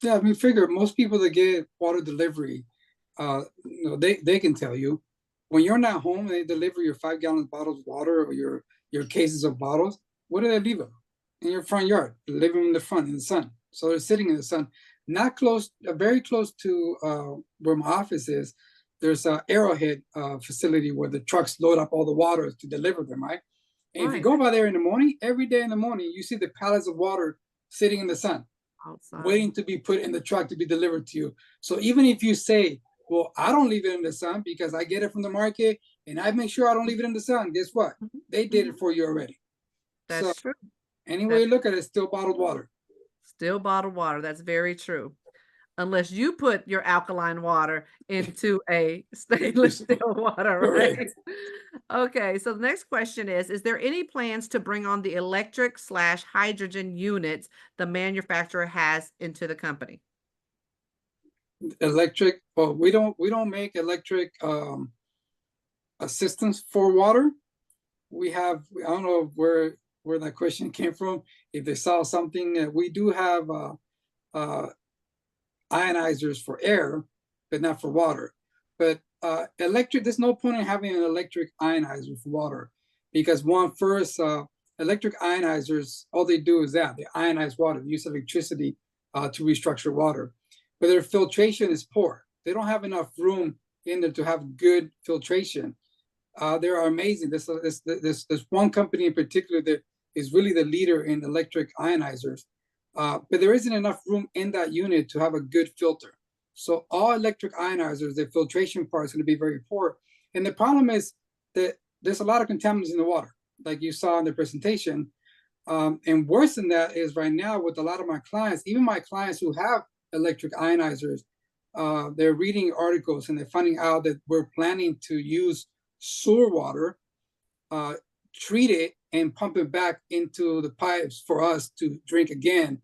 Yeah, I mean, figure most people that get water delivery, they can tell you when you're not home and they deliver your 5-gallon bottles of water or your cases of bottles, where do they leave them? In your front yard. They leave them in the front in the sun. So they're sitting in the sun, not close, very close to where my office is. There's an Arrowhead facility where the trucks load up all the water to deliver them, right? And if you go by there in the morning, every day in the morning, you see the pallets of water sitting in the sun,
outside,
waiting to be put in the truck to be delivered to you. So even if you say, "Well, I don't leave it in the sun because I get it from the market and I make sure I don't leave it in the sun," guess what? They did it for you already.
That's
So
true.
any way you look at it, it's still bottled water.
Still bottled water. That's very true. Unless you put your alkaline water into a stainless steel water, right?
Correct.
Okay, so the next question is there any plans to bring on the electric/hydrogen units the manufacturer has into the company?
Electric, well, we don't make electric assistance for water. We have, I don't know where that question came from. If they saw something, we do have ionizers for air, but not for water. But electric, there's no point in having an electric ionizer for water, because electric ionizers, all they do is that they ionize water, use electricity to restructure water, but their filtration is poor. They don't have enough room in there to have good filtration. They are amazing. There's one company in particular that is really the leader in electric ionizers, but there isn't enough room in that unit to have a good filter. So all electric ionizers, the filtration part is going to be very poor. And the problem is that there's a lot of contaminants in the water, like you saw in the presentation. And worse than that is right now with a lot of my clients, even my clients who have electric ionizers, they're reading articles and they're finding out that we're planning to use sewer water, treat it and pump it back into the pipes for us to drink again.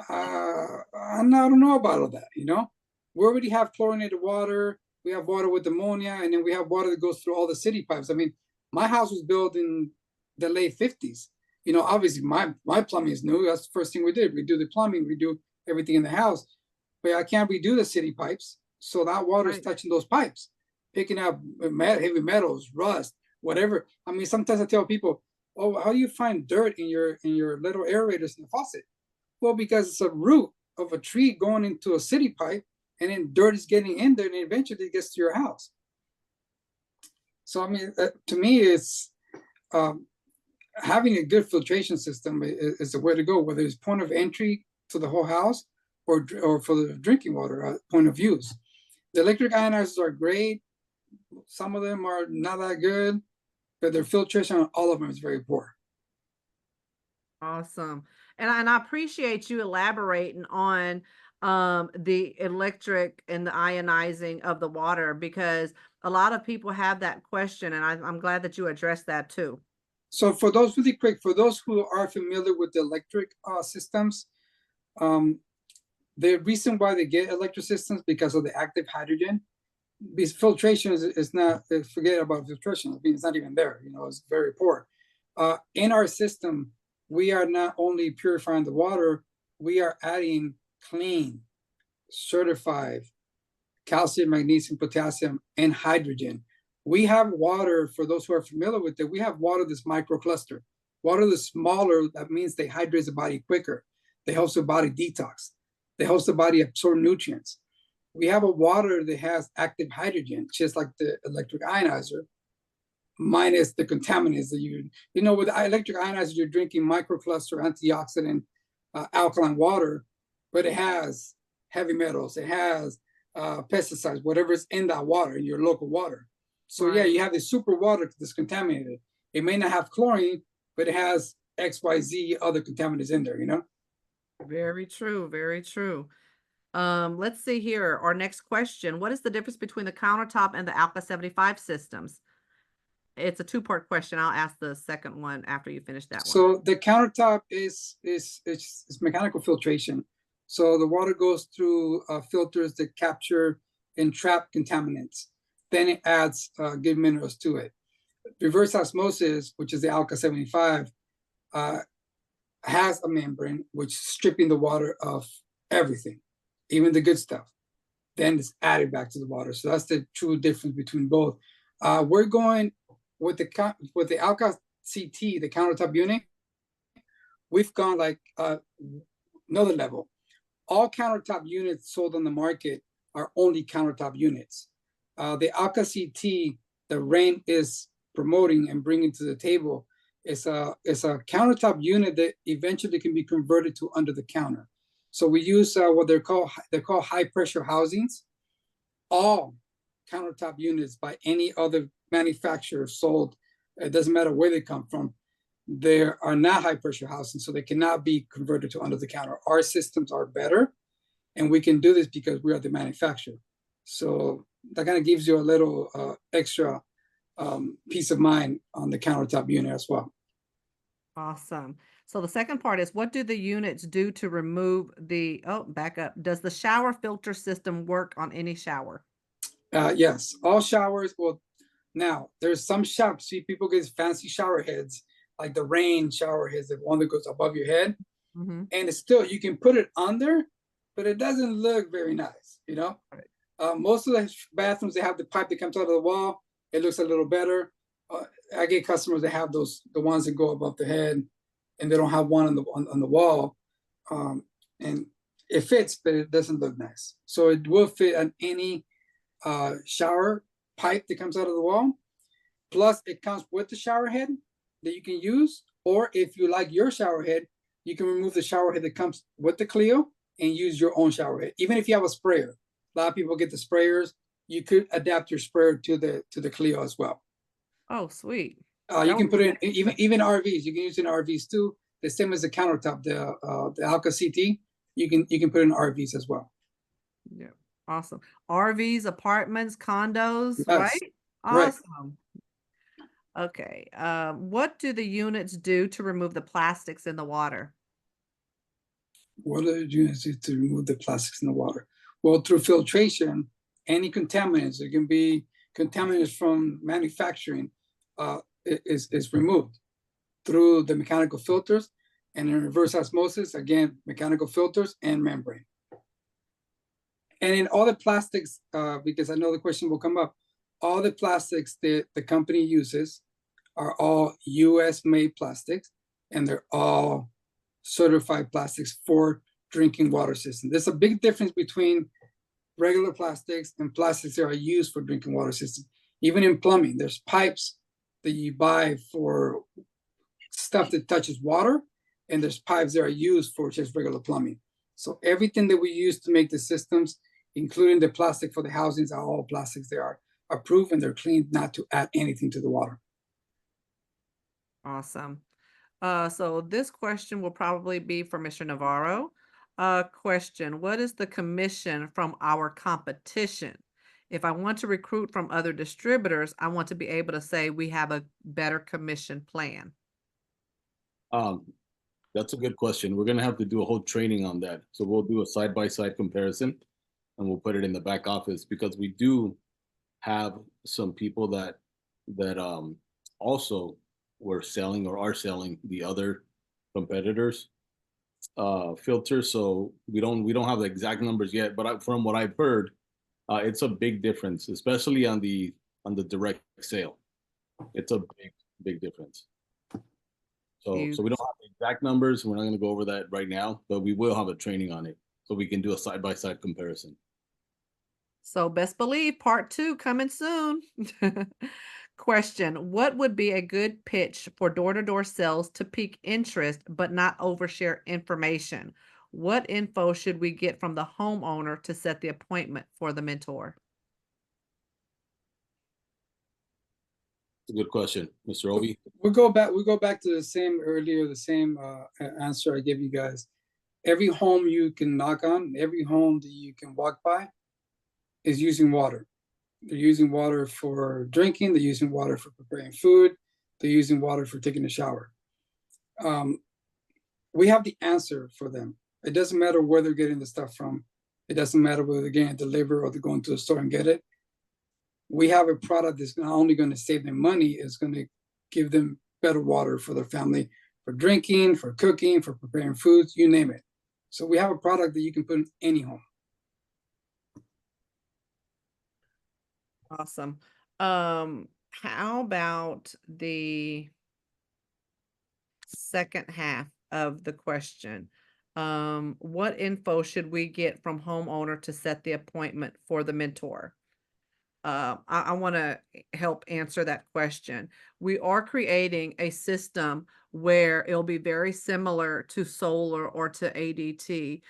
I don't know about all that, you know? We already have chlorinated water, we have water with ammonia, and then we have water that goes through all the city pipes. I mean, my house was built in the late 50s. You know, obviously my plumbing is new. That's the first thing we did. We do the plumbing, we do everything in the house, but I can't redo the city pipes. So that water is touching those pipes, picking up heavy metals, rust, whatever. I mean, sometimes I tell people, oh, how do you find dirt in your little aerators in the faucet? Well, because it's a root of a tree going into a city pipe, and then dirt is getting in there, and eventually it gets to your house. So, I mean, to me, it's having a good filtration system is the way to go, whether it's point of entry to the whole house or for the drinking water point of use. The electric ionizers are great. Some of them are not that good, but their filtration on all of them is very poor.
Awesome. And I appreciate you elaborating on the electric and the ionizing of the water, because a lot of people have that question, and I'm glad that you addressed that too.
So for those really quick, for those who are familiar with the electric systems, the reason why they get electric systems because of the active hydrogen. Because filtration is not, forget about filtration. I mean, it's not even there, you know, it's very poor. In our system, we are not only purifying the water, we are adding clean, certified calcium, magnesium, potassium, and hydrogen. We have water, for those who are familiar with it, we have water that's microcluster. Water that's smaller, that means they hydrate the body quicker. They help the body detox. They help the body absorb nutrients. We have a water that has active hydrogen, just like the electric ionizer, minus the contaminants that you know, with the electric ionizer, you're drinking microcluster, antioxidant, alkaline water, but it has heavy metals, it has pesticides, whatever's in that water, in your local water. So yeah, you have the super water that's contaminated. It may not have chlorine, but it has XYZ other contaminants in there, you know?
Very true, very true. Let's see here. Our next question. What is the difference between the countertop and the Alka 75 systems? It's a two-part question. I'll ask the second one after you finish that one.
So the countertop is mechanical filtration. So the water goes through filters that capture and trap contaminants. Then it adds good minerals to it. Reverse osmosis, which is the Alka 75, has a membrane which is stripping the water of everything, even the good stuff. Then it's added back to the water. So that's the true difference between both. We're going with the Alka CT, the countertop unit. We've gone like another level. All countertop units sold on the market are only countertop units. The Alka CT, the REIN is promoting and bringing to the table, is a countertop unit that eventually can be converted to under the counter. So we use what they're called high pressure housings. All countertop units by any other manufacturer sold, it doesn't matter where they come from, they are not high pressure housings, so they cannot be converted to under the counter. Our systems are better, and we can do this because we are the manufacturer. So that kind of gives you a little extra peace of mind on the countertop unit as well.
Awesome. So the second part is, what do the units do to remove the, back up. Does the shower filter system work on any shower?
Yes, all showers. Well, now there's some showers. See, people get fancy shower heads, like the REIN shower heads, the one that goes above your head. And it's still, you can put it under, but it doesn't look very nice, you know? Most of the bathrooms, they have the pipe that comes out of the wall. It looks a little better. I get customers that have those, the ones that go above the head, and they don't have one on the wall. And it fits, but it doesn't look nice. So it will fit on any shower pipe that comes out of the wall. Plus, it comes with the shower head that you can use. Or if you like your shower head, you can remove the shower head that comes with the Clio and use your own shower head. Even if you have a sprayer, a lot of people get the sprayers. You could adapt your sprayer to the Clio as well.
Oh, sweet.
You can put it in even RVs. You can use it in RVs too. The same as the countertop, the Alka CT. You can put it in RVs as well.
Yeah, awesome. RVs, apartments, condos,
Yes,
right?
right.
Awesome. Okay. What do the units do to remove the plastics in the water?
What do the units do to remove the plastics in the water? Well, through filtration, any contaminants, it can be contaminants from manufacturing, is removed through the mechanical filters, and in reverse osmosis, again, mechanical filters and membrane. And in all the plastics, because I know the question will come up, all the plastics that the company uses are all US made plastics, and they're all certified plastics for drinking water system. There's a big difference between regular plastics and plastics that are used for drinking water system. Even in plumbing, there's pipes that you buy for stuff that touches water, and there's pipes that are used for just regular plumbing. So everything that we use to make the systems, including the plastic for the housings, are all plastics. They are approved and they're cleaned not to add anything to the water.
Awesome. So this question will probably be for Mr. Navarro. Question, what is the commission from our competition? If I want to recruit from other distributors, I want to be able to say we have a better commission plan.
That's a good question. We're gonna have to do a whole training on that. So we'll do a side-by-side comparison and we'll put it in the back office, because we do have some people that also were selling or are selling the other competitors filters. So we don't have the exact numbers yet, but from what I've heard, it's a big difference, especially on the direct sale. It's a big difference. So we don't have the exact numbers. We're not going to go over that right now, but we will have a training on it so we can do a side-by-side comparison.
So best believe part 2 coming soon. Question, what would be a good pitch for door-to-door sales to pique interest but not overshare information? What info should we get from the homeowner to set the appointment for the mentor?
It's a good question, Mr. Obi.
We go back to the same answer I gave you guys. Every home you can knock on, every home that you can walk by is using water. They're using water for drinking, they're using water for preparing food, they're using water for taking a shower. We have the answer for them. It doesn't matter where they're getting the stuff from. It doesn't matter whether they're getting it delivered or they're going to the store and get it. We have a product that's not only going to save them money, it's going to give them better water for their family, for drinking, for cooking, for preparing foods, you name it. So we have a product that you can put in any home.
Awesome. How about the second half of the question? What info should we get from homeowner to set the appointment for the mentor? I want to help answer that question. We are creating a system where it'll be very similar to solar or to ADT.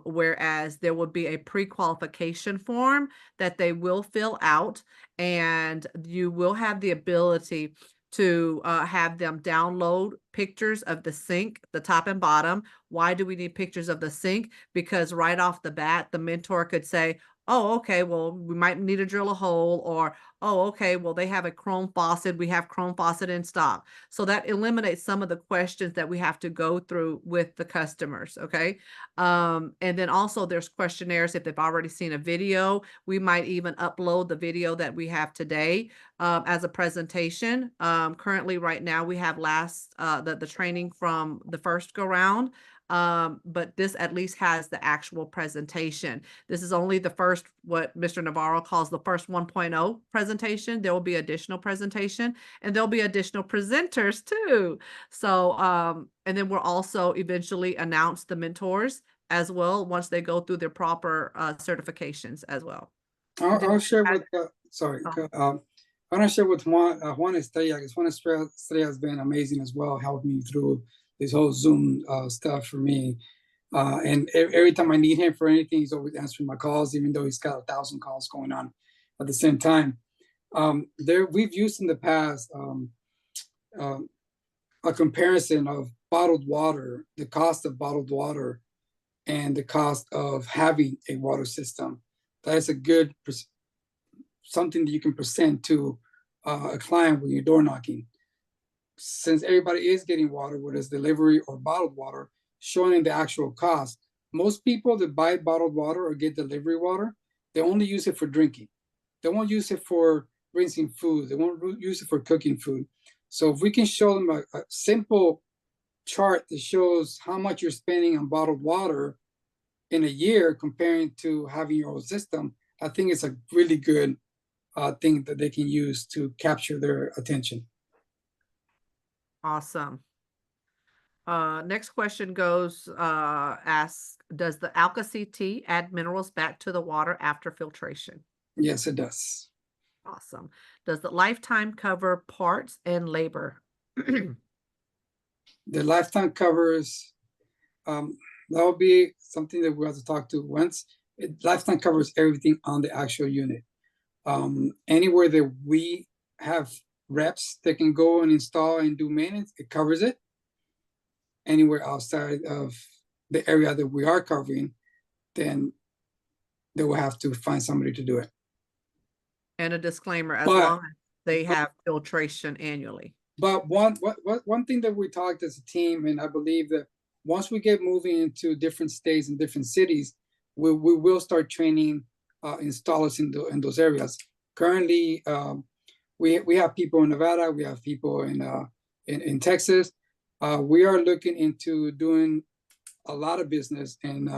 Whereas there will be a pre-qualification form that they will fill out, and you will have the ability to have them download pictures of the sink, the top and bottom. Why do we need pictures of the sink? Because right off the bat, the mentor could say, oh, okay, well, we might need to drill a hole, or, oh, okay, well, they have a chrome faucet. We have chrome faucet in stock. So that eliminates some of the questions that we have to go through with the customers, okay? And then also there's questionnaires. If they've already seen a video, we might even upload the video that we have today as a presentation. Currently, right now, we have the training from the first go round. but this at least has the actual presentation. This is only the first, what Mr. Navarro calls the first 1.0 presentation. There will be additional presentation, and there'll be additional presenters too. So, and then we'll also eventually announce the mentors as well once they go through their proper certifications as well.
I'll share with, sorry, I want to share with Juan Estrella, because Juan Estrella has been amazing as well, helped me through this whole Zoom stuff for me. And every time I need him for anything, he's always answering my calls, even though he's got 1,000 calls going on at the same time. We've used in the past a comparison of bottled water, the cost of bottled water, and the cost of having a water system. That is a good something that you can present to a client when you're door knocking. Since everybody is getting water, whether it's delivery or bottled water, showing the actual cost. Most people that buy bottled water or get delivery water, they only use it for drinking. They won't use it for rinsing food. They won't use it for cooking food. So if we can show them a simple chart that shows how much you're spending on bottled water in a year comparing to having your own system, I think it's a really good thing that they can use to capture their attention.
Awesome. Next question goes, asks, does the Alka-CT add minerals back to the water after filtration?
Yes, it does.
Awesome. Does the lifetime cover parts and labor?
The lifetime covers, that will be something that we have to talk to once. Lifetime covers everything on the actual unit. Anywhere that we have reps that can go and install and do maintenance, it covers it. Anywhere outside of the area that we are covering, then they will have to find somebody to do it.
And a disclaimer, as long as they have filtration annually.
But one thing that we talked as a team, and I believe that once we get moving into different states and different cities, we will start training installers in those areas. Currently, we have people in Nevada, we have people in Texas. We are looking into doing a lot of business in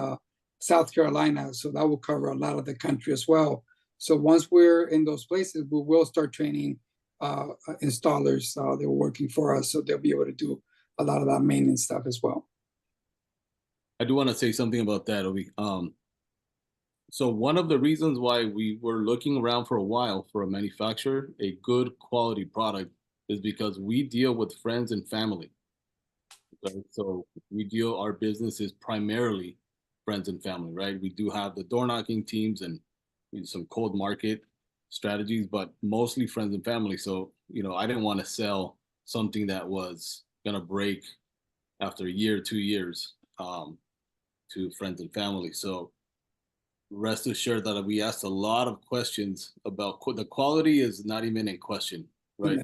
South Carolina, so that will cover a lot of the country as well. So once we're in those places, we will start training installers that are working for us, so they'll be able to do a lot of that maintenance stuff as well.
I do want to say something about that, Obi. So one of the reasons why we were looking around for a while for a manufacturer, a good quality product, is because we deal with friends and family. Right? So our business is primarily friends and family, right? We do have the door knocking teams and some cold market strategies, but mostly friends and family. So, I didn't want to sell something that was going to break after a year, 2 years to friends and family. So rest assured that we asked a lot of questions about the quality is not even in question, right?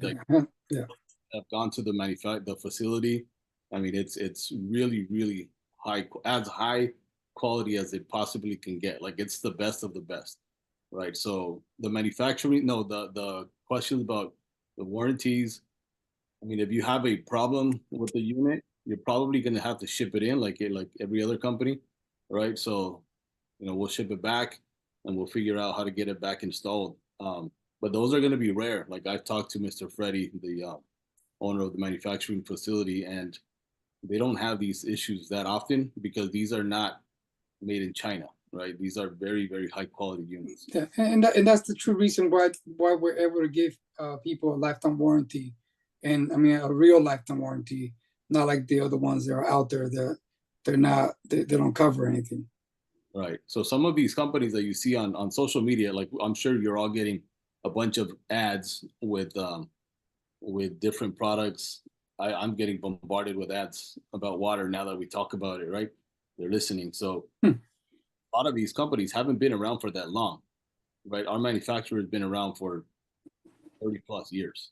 Yeah.
I've gone to the facility. I mean, it's really, really as high quality as it possibly can get. Like, it's the best of the best, right? So the manufacturing, no, the questions about the warranties. I mean, if you have a problem with the unit, you're probably going to have to ship it in like every other company, right? So, we'll ship it back and we'll figure out how to get it back installed. But those are going to be rare. Like, I've talked to Mr. Freddie, the owner of the manufacturing facility, and they don't have these issues that often because these are not made in China, right? These are very, very high quality units.
Yeah, and that's the true reason why we're able to give people a lifetime warranty, and I mean a real lifetime warranty, not like the other ones that are out there that they don't cover anything.
Right. So some of these companies that you see on social media, like I'm sure you're all getting a bunch of ads with different products. I'm getting bombarded with ads about water now that we talk about it, right? They're listening. So a lot of these companies haven't been around for that long, right? Our manufacturer has been around for 30 plus years.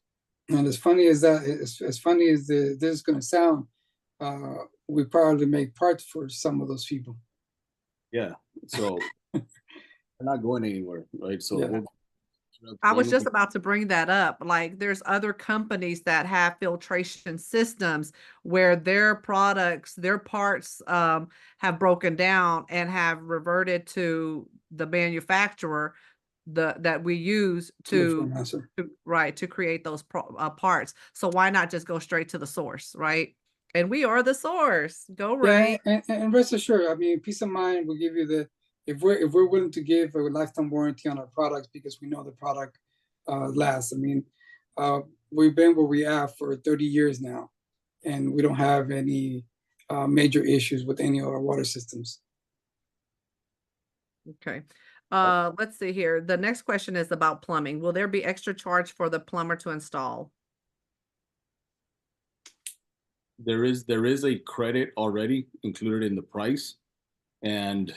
And as funny as this is going to sound, we probably make parts for some of those people.
Yeah. So they're not going anywhere, right? So we'll
I was just about to bring that up. Like, there's other companies that have filtration systems where their products, their parts have broken down and have reverted to the manufacturer that we use to create those parts. So why not just go straight to the source, right? And we are the source. Go right.
Yeah, and rest assured, I mean, peace of mind will give you the, if we're willing to give a lifetime warranty on our products because we know the product lasts. I mean, we've been where we are for 30 years now, and we don't have any major issues with any of our water systems.
Okay. Let's see here. The next question is about plumbing. Will there be extra charge for the plumber to install?
There is a credit already included in the price, and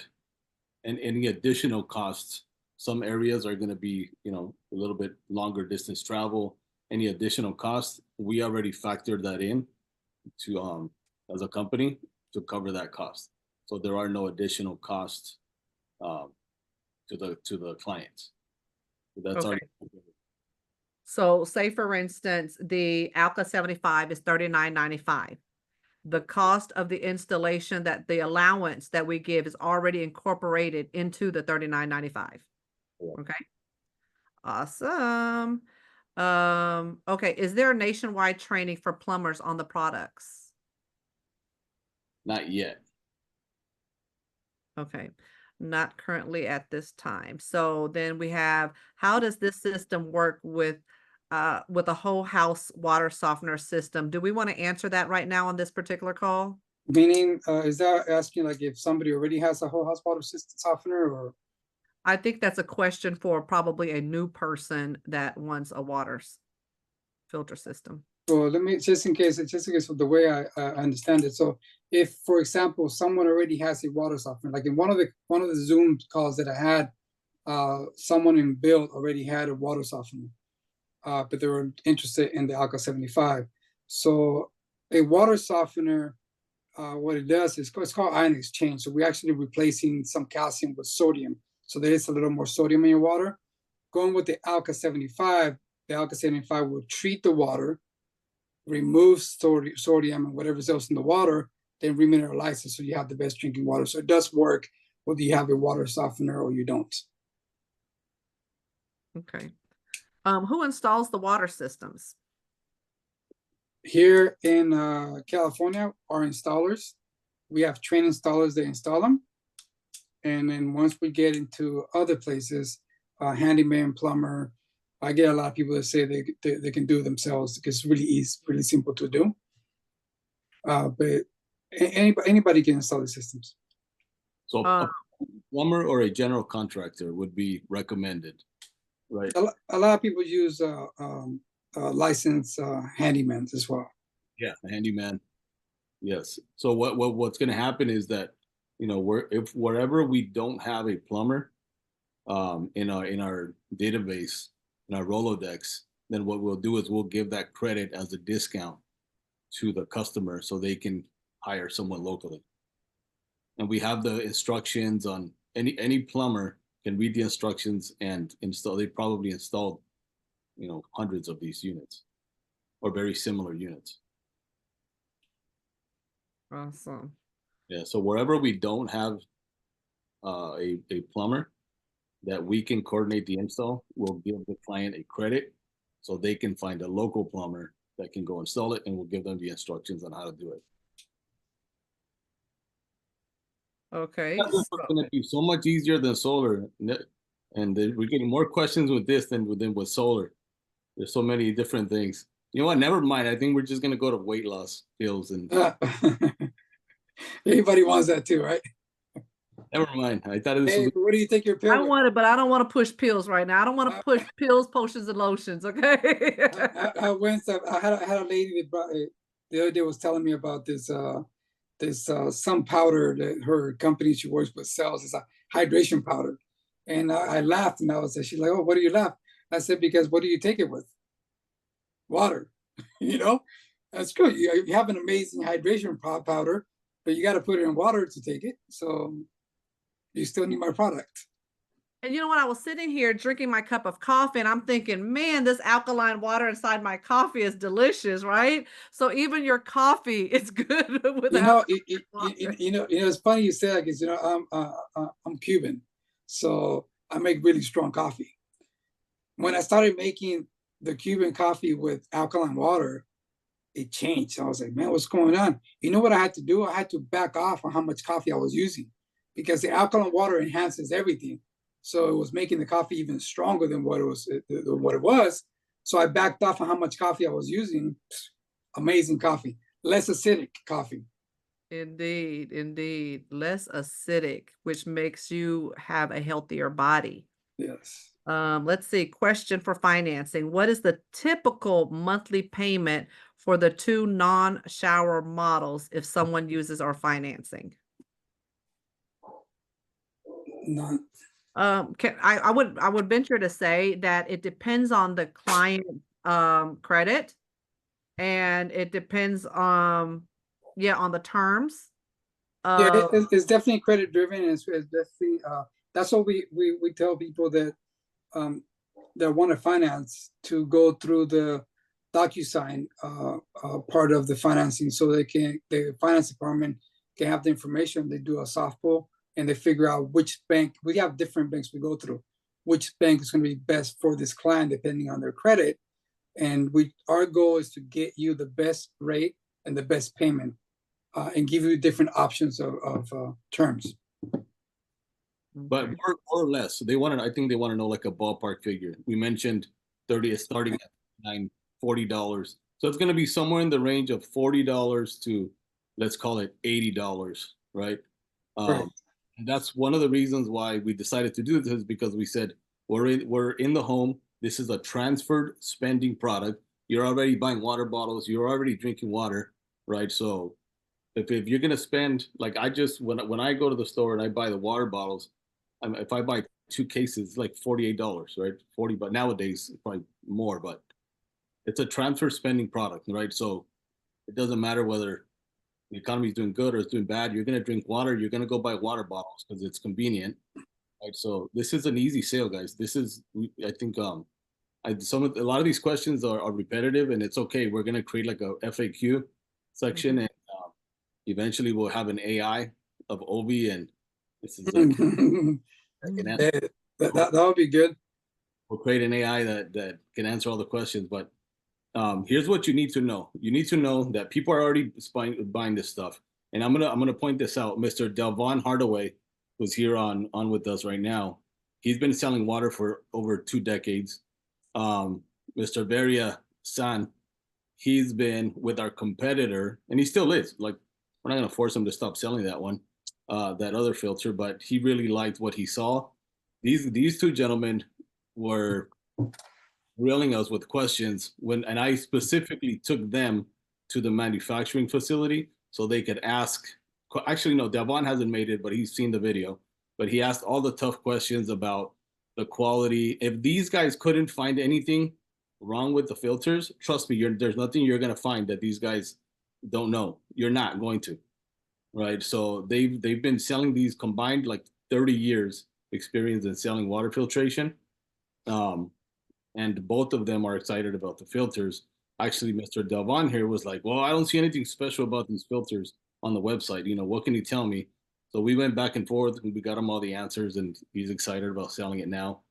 any additional costs. Some areas are going to be, you know, a little bit longer distance travel. Any additional costs, we already factored that in to as a company to cover that cost. So there are no additional costs to the clients. So that's
Okay.
already.
So say for instance, the Alka 75 is $39.95. The cost of the installation, that the allowance that we give is already incorporated into the $39.95.
Yeah.
Okay. Awesome. Okay. Is there nationwide training for plumbers on the products?
Not yet.
Okay. Not currently at this time. So then we have, how does this system work with a whole house water softener system? Do we want to answer that right now on this particular call?
Meaning, is that asking like if somebody already has a whole house water system softener, or?
I think that's a question for probably a new person that wants a filter system.
So let me, just in case of the way I understand it. So if, for example, someone already has a water softener, like in one of the Zoom calls that I had, someone in build already had a water softener, but they were interested in the Alka 75. So a water softener, what it does is, it's called ion exchange. So we're actually replacing some calcium with sodium. So there is a little more sodium in your water. Going with the Alka 75, the Alka 75 will treat the water, remove sodium and whatever's else in the water, then remineralize it so you have the best drinking water. So it does work whether you have a water softener or you don't.
Okay. Who installs the water systems?
Here in California, our installers, we have trained installers that install them. And then once we get into other places, handyman, plumber, I get a lot of people that say they can do it themselves because it's really easy, really simple to do. But anybody can install the systems.
So a plumber or a general contractor would be recommended, right?
A lot of people use licensed handymans as well.
Yeah, the handyman. Yes. So what's going to happen is that, you know, wherever we don't have a plumber in our database, in our Rolodex, then what we'll do is we'll give that credit as a discount to the customer so they can hire someone locally. And we have the instructions on any plumber can read the instructions and install. They probably installed, you know, hundreds of these units or very similar units.
Awesome.
Yeah. So wherever we don't have a plumber that we can coordinate the install, we'll give the client a credit so they can find a local plumber that can go install it, and we'll give them the instructions on how to do it.
Okay.
It's going to be so much easier than solar, and we're getting more questions with this than with solar. There's so many different things. You know what? Never mind. I think we're just going to go to weight loss pills and.
Everybody wants that too, right?
Never mind. I thought it was.
Hey, what do you think your pill?
I want it, but I don't want to push pills right now. I don't want to push pills, potions, and lotions. Okay.
I went. I had a lady that brought the other day was telling me about this some powder that her company she works with sells. It's a hydration powder, and I laughed and I was she's like, "Oh, what do you laugh?" I said, "Because what do you take it with? Water." You know, that's good. You have an amazing hydration powder, but you got to put it in water to take it. So you still need my product.
And you know what? I was sitting here drinking my cup of coffee and I'm thinking, man, this alkaline water inside my coffee is delicious, right? So even your coffee is good with
You know,
alkaline water.
it's funny you say that because I'm Cuban, so I make really strong coffee. When I started making the Cuban coffee with alkaline water, it changed. I was like, man, what's going on? You know what I had to do? I had to back off on how much coffee I was using because the alkaline water enhances everything. So it was making the coffee even stronger than what it was. So I backed off on how much coffee I was using. Amazing coffee, less acidic coffee.
Indeed, indeed. Less acidic, which makes you have a healthier body.
Yes.
Let's see. Question for financing. What is the typical monthly payment for the 2 non-shower models if someone uses our financing?
Not.
I would venture to say that it depends on the client credit, and it depends yeah, on the terms.
Yeah, it's definitely credit driven. It's definitely that's what we tell people that that want to finance to go through the DocuSign part of the financing, so the finance department can have the information. They do a soft pull and they figure out which bank. We have different banks we go through. Which bank is going to be best for this client depending on their credit, and our goal is to get you the best rate and the best payment, and give you different options of terms.
But more or less, they want to. I think they want to know like a ballpark figure. We mentioned 30 is starting at $40. So it's going to be somewhere in the range of $40 to, let's call it $80, right?
Right.
And that's one of the reasons why we decided to do this, is because we said we're in the home. This is a transferred spending product. You're already buying water bottles. You're already drinking water, right? So if you're gonna spend, like, I just when I go to the store and I buy the water bottles, if I buy 2 cases, like $48, right? 40, but nowadays probably more, but it's a transfer spending product, right? So it doesn't matter whether the economy is doing good or it's doing bad. You're gonna drink water. You're gonna go buy water bottles because it's convenient, right? So this is an easy sale, guys. This is, I think, a lot of these questions are repetitive, and it's okay. We're gonna create like a FAQ section, and eventually we'll have an AI of Obi, and this is like
that would be good.
we'll create an AI that can answer all the questions. But here's what you need to know. You need to know that people are already buying this stuff, and I'm gonna point this out. Mr. Delvon Hardaway, who's here on with us right now, he's been selling water for over 2 decades. Mr. Beria San, he's been with our competitor, and he still is. Like, we're not gonna force him to stop selling that one, that other filter, but he really liked what he saw. These 2 gentlemen were grilling us with questions and I specifically took them to the manufacturing facility so they could ask. Actually, no, Devon hasn't made it, but he's seen the video. But he asked all the tough questions about the quality. If these guys couldn't find anything wrong with the filters, trust me, there's nothing you're gonna find that these guys don't know. You're not going to, right? So they've been selling these combined like 30 years experience in selling water filtration. And both of them are excited about the filters. Actually, Mr. Delvon here was like, well, I don't see anything special about these filters on the website. What can you tell me? So we went back and forth, and we got him all the answers, and he's excited about selling it now.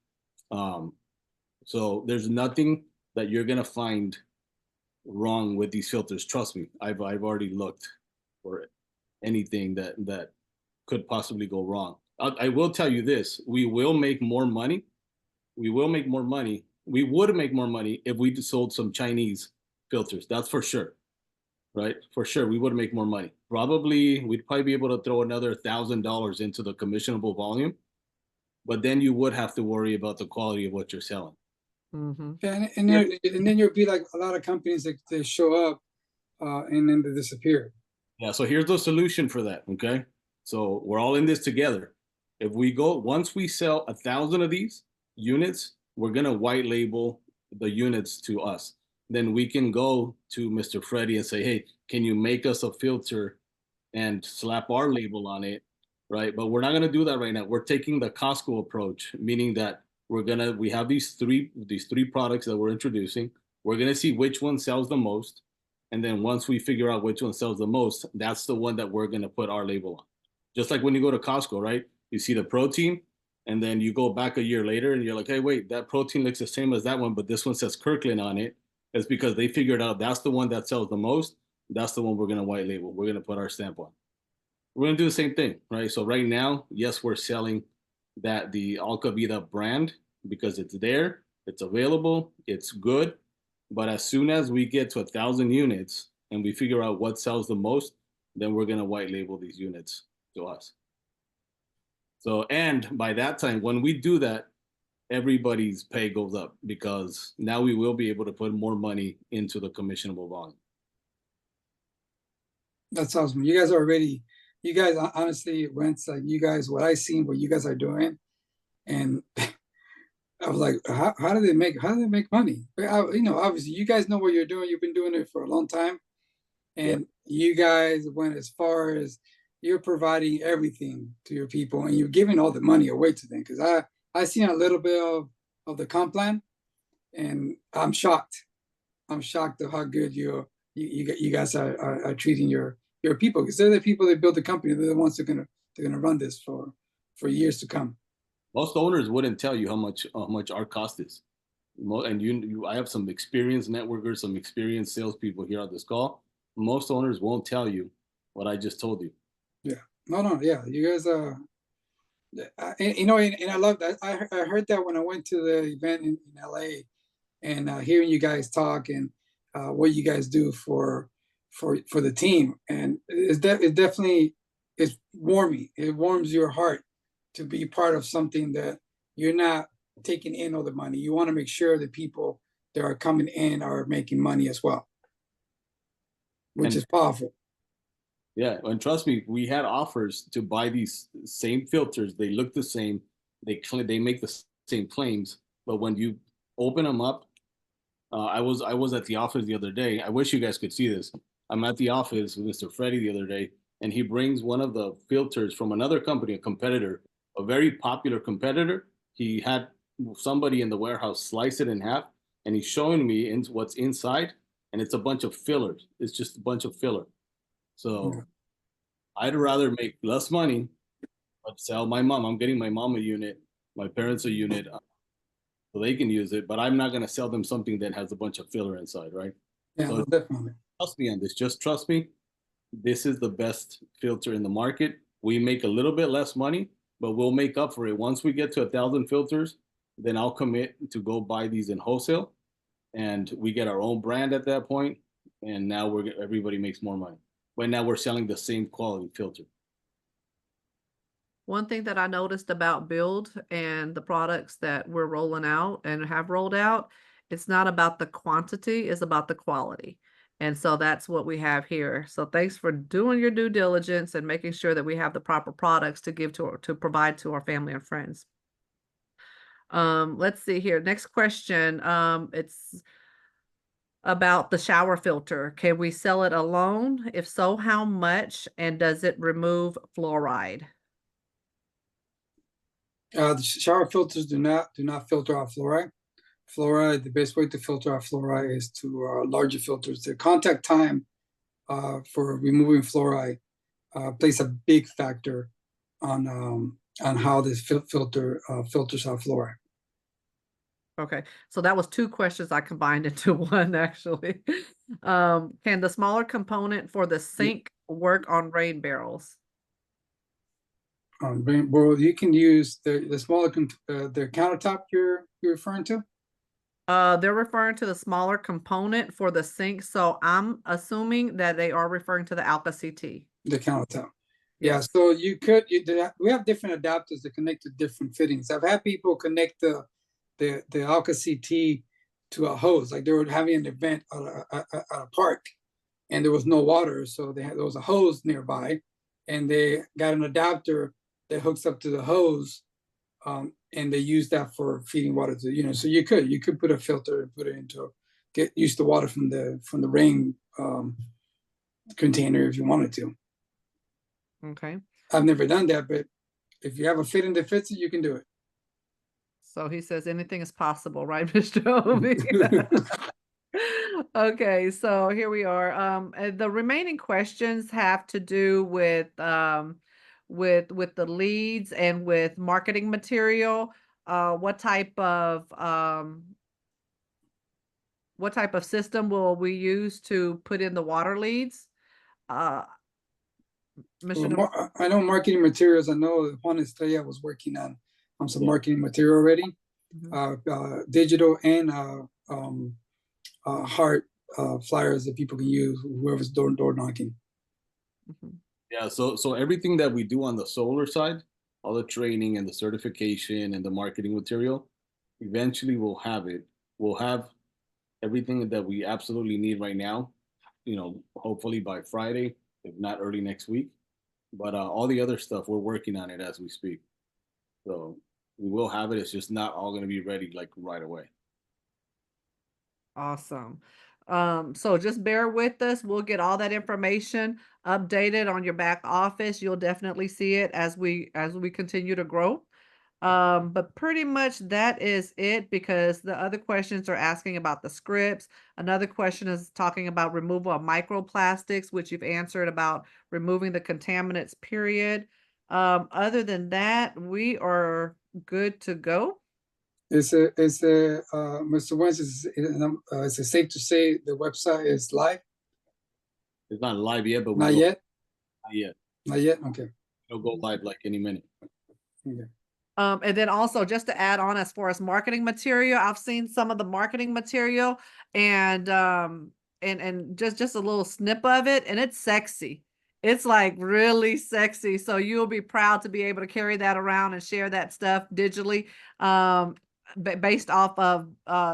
So there's nothing that you're gonna find wrong with these filters. Trust me, I've already looked for anything that could possibly go wrong. I will tell you this: we will make more money. We will make more money. We would make more money if we sold some Chinese filters. That's for sure, right? For sure, we would make more money. We'd probably be able to throw another $1,000 into the commissionable volume, but then you would have to worry about the quality of what you're selling.
Yeah, and then you'll be like a lot of companies that they show up and then they disappear.
Yeah, so here's the solution for that, okay? So we're all in this together. If we go, once we sell 1,000 of these units, we're gonna white label the units to us. Then we can go to Mr. Freddie and say, hey, can you make us a filter and slap our label on it right? But we're not gonna do that right now. We're taking the Costco approach, meaning that we have these three products that we're introducing. We're gonna see which one sells the most, and then once we figure out which one sells the most, that's the one that we're gonna put our label on. Just like when you go to Costco, right? You see the protein, and then you go back a year later and you're like, hey, wait, that protein looks the same as that one, but this one says Kirkland on it. It's because they figured out that's the one that sells the most. That's the one we're gonna white label. We're gonna put our stamp on. We're gonna do the same thing, right? So right now, yes, we're selling the Alca Vida brand because it's there, it's available, it's good. But as soon as we get to 1,000 units and we figure out what sells the most, then we're gonna white label these units to us. So, and by that time, when we do that, everybody's pay goes up because now we will be able to put more money into the commissionable volume.
That's awesome. You guys are already, you guys honestly, Wentz, like you guys, what I seen, what you guys are doing, and I was like, how do they make money? You know, obviously, you guys know what you're doing. You've been doing it for a long time, and you guys went as far as you're providing everything to your people, and you're giving all the money away to them. Because I seen a little bit of the comp plan, and I'm shocked. I'm shocked at how good you guys are treating your people, because they're the people that build the company. They're the ones that are gonna run this for years to come.
Most owners wouldn't tell you how much our cost is. And I have some experienced networkers, some experienced salespeople here on this call. Most owners won't tell you what I just told you.
Yeah, no, yeah, you guys you know, and I love that. I heard that when I went to the event in LA, and hearing you guys talk and what you guys do for the team, and it definitely is warming. It warms your heart to be part of something that you're not taking in all the money. You want to make sure that people that are coming in are making money as well, which is powerful.
Yeah, and trust me, we had offers to buy these same filters. They look the same. They make the same claims, but when you open them up, I was at the office the other day. I wish you guys could see this. I'm at the office with Mr. Freddie the other day, and he brings one of the filters from another company, a competitor, a very popular competitor. He had somebody in the warehouse slice it in half, and he's showing me what's inside, and it's a bunch of fillers. It's just a bunch of filler. So I'd rather make less money, but sell my mom. I'm getting my mom a unit, my parents a unit, so they can use it, but I'm not going to sell them something that has a bunch of filler inside, right?
Yeah,
so
definitely.
Trust me on this. Just trust me. This is the best filter in the market. We make a little bit less money, but we'll make up for it. Once we get to 1,000 filters, then I'll commit to go buy these in wholesale, and we get our own brand at that point, and now everybody makes more money. But now we're selling the same quality filter.
One thing that I noticed about Build and the products that we're rolling out and have rolled out, it's not about the quantity, it's about the quality. And so that's what we have here. So thanks for doing your due diligence and making sure that we have the proper products to give to provide to our family and friends. Let's see here. Next question. It's about the shower filter. Can we sell it alone? If so, how much? And does it remove fluoride?
The shower filters do not filter out fluoride. Fluoride, the best way to filter out fluoride is to larger filters. The contact time for removing fluoride plays a big factor on how this filter filters out fluoride.
Okay, so that was two questions I combined into one, actually. Can the smaller component for the sink work on REIN barrels?
Well, you can use the smaller the countertop you're referring to.
They're referring to the smaller component for the sink, so I'm assuming that they are referring to the Alka CT.
The countertop. Yeah, so we have different adapters that connect to different fittings. I've had people connect the Alka CT to a hose, like they were having an event at a park, and there was no water, so there was a hose nearby, and they got an adapter that hooks up to the hose, and they use that for feeding water to, so you could put a filter and put it into use the water from the REIN container if you wanted to.
Okay.
I've never done that, but if you have a fitting that fits it, you can do it.
So he says anything is possible, right, Mr. Obi? Okay, so here we are. And the remaining questions have to do with the leads and with marketing material. What type of system will we use to put in the water leads? Mr.
Well,
Navarro?
I know marketing materials. I know Juan Estrella was working on some
Yeah.
marketing material already,
Mhm.
digital and hard flyers that people can use, whoever's door knocking.
Mhm.
Yeah, so everything that we do on the solar side, all the training and the certification and the marketing material, eventually we'll have it. We'll have everything that we absolutely need right now, hopefully by Friday, if not early next week. But all the other stuff, we're working on it as we speak. So we will have it. It's just not all going to be ready like right away.
Awesome. So just bear with us. We'll get all that information updated on your back office. You'll definitely see it as we continue to grow. But pretty much that is it, because the other questions are asking about the scripts. Another question is talking about removal of microplastics, which you've answered about removing the contaminants, period. Other than that, we are good to go.
Mr. Wentz, is it safe to say the website is live?
It's not live yet, but
Not yet?
not yet.
Not yet? Okay.
It'll go live like any minute.
Okay.
And then also just to add on, as far as marketing material, I've seen some of the marketing material and just a little snip of it, and it's sexy. It's like really sexy. So you'll be proud to be able to carry that around and share that stuff digitally, based off of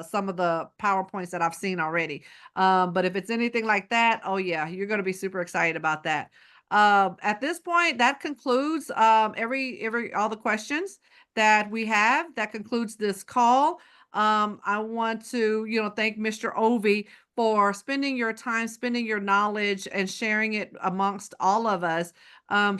some of the PowerPoints that I've seen already. But if it's anything like that, oh yeah, you're going to be super excited about that. At this point, that concludes all the questions that we have. That concludes this call. I want to, thank Mr. Ovi for spending your time, spending your knowledge, and sharing it amongst all of us,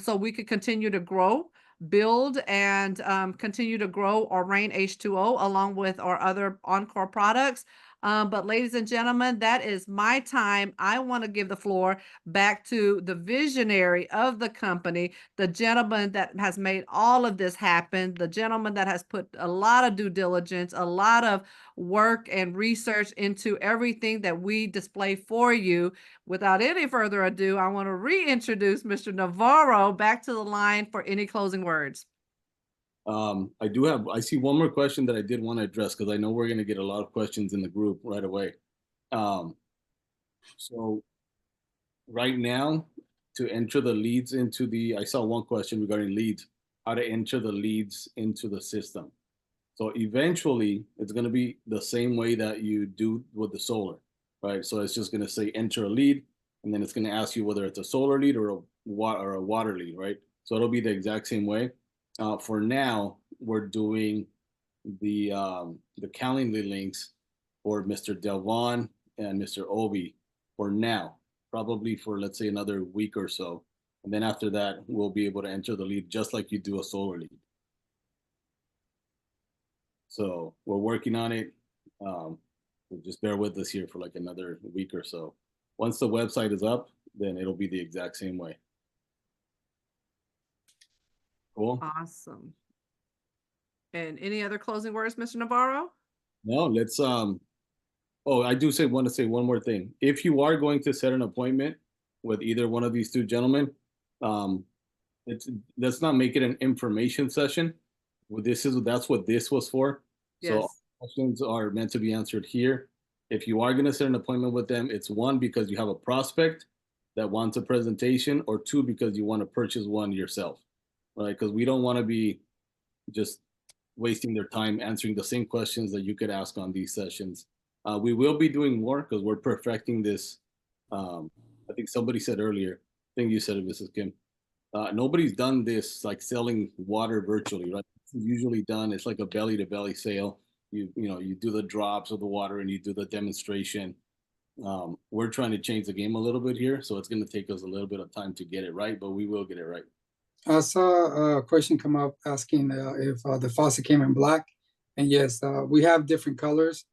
so we could continue to grow, build, and continue to grow our REIN H2O along with our other Encore products. But ladies and gentlemen, that is my time. I want to give the floor back to the visionary of the company, the gentleman that has made all of this happen, the gentleman that has put a lot of due diligence, a lot of work and research into everything that we display for you. Without any further ado, I want to reintroduce Mr. Navarro back to the line for any closing words.
I see one more question that I did want to address, because I know we're going to get a lot of questions in the group right away. So right now, to enter the leads I saw one question regarding leads, how to enter the leads into the system. So eventually it's going to be the same way that you do with the solar, right? So it's just going to say enter a lead, and then it's going to ask you whether it's a solar lead or a water lead, right? So it'll be the exact same way. For now, we're doing the Calendly links for Mr. Delvon and Mr. Obi for now, probably for, let's say, another week or so. And then after that, we'll be able to enter the lead just like you do a solar lead. So we're working on it. Just bear with us here for like another week or so. Once the website is up, then it'll be the exact same way. Cool.
Awesome. And any other closing words, Mr. Navarro?
No, let's oh, I do want to say one more thing. If you are going to set an appointment with either one of these two gentlemen, let's not make it an information session. That's what this was for. So
Yes.
questions are meant to be answered here. If you are going to set an appointment with them, it's one, because you have a prospect that wants a presentation, or two, because you want to purchase one yourself, right? Because we don't want to be just wasting their time answering the same questions that you could ask on these sessions. We will be doing more because we're perfecting this. I think somebody said earlier, I think you said it, Mrs. Kim. Nobody's done this, like selling water virtually, right? It's usually done, it's like a belly to belly sale. You do the drops of the water and you do the demonstration. We're trying to change the game a little bit here, so it's going to take us a little bit of time to get it right, but we will get it right.
I saw a question come up asking if the faucet came in black. And yes, we have different colors,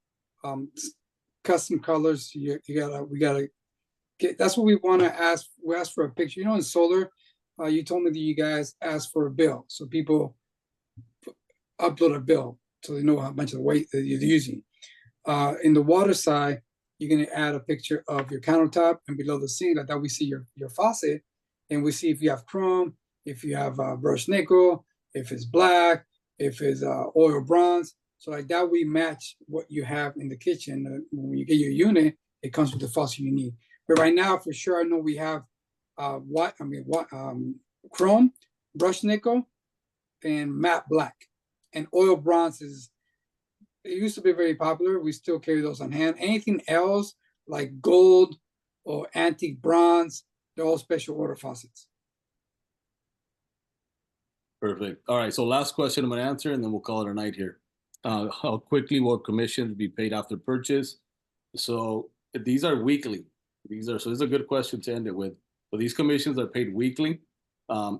custom colors. We gotta get, that's what we want to ask. We ask for a picture. You know, in solar, you told me that you guys ask for a bill. So people upload a bill so they know how much of the weight that you're using. In the water side, you're gonna add a picture of your countertop, and below the sink, like that we see your faucet, and we see if you have chrome, if you have brushed nickel, if it's black, if it's oil bronze. So like that we match what you have in the kitchen. When you get your unit, it comes with the faucet you need. But right now, for sure, I know we have chrome, brushed nickel, and matte black. And oil bronze is, it used to be very popular. We still carry those on hand. Anything else like gold or antique bronze, they're all special order faucets.
Perfect. All right. So last question I'm going to answer, and then we'll call it a night here. How quickly will commissions be paid after purchase? So these are weekly. So it's a good question to end it with. But these commissions are paid weekly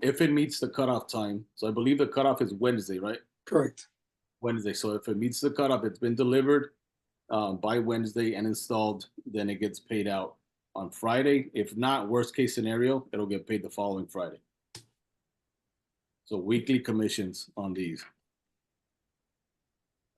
if it meets the cutoff time. So I believe the cutoff is Wednesday, right?
Correct.
Wednesday. So if it meets the cutoff, it's been delivered by Wednesday and installed, then it gets paid out on Friday. If not, worst case scenario, it'll get paid the following Friday. So weekly commissions on these.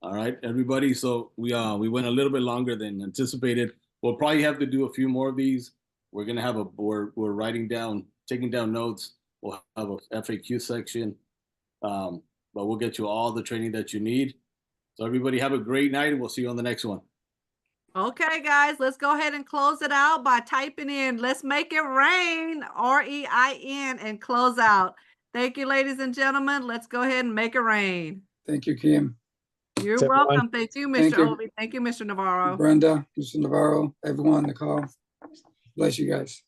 All right, everybody. So we went a little bit longer than anticipated. We'll probably have to do a few more of these. We're gonna have we're writing down, taking down notes. We'll have a FAQ section, but we'll get you all the training that you need. So everybody have a great night, and we'll see you on the next one.
Okay, guys, let's go ahead and close it out by typing in "Let's Make It Rain," REIN, and close out. Thank you, ladies and gentlemen. Let's go ahead and make it rain.
Thank you, Kim.
You're
Thanks, everyone.
welcome. Thank you,
Thank
Mr.
you.
Obi. Thank you, Mr. Navarro.
Brenda, Mr. Navarro, everyone on the call. Bless you guys.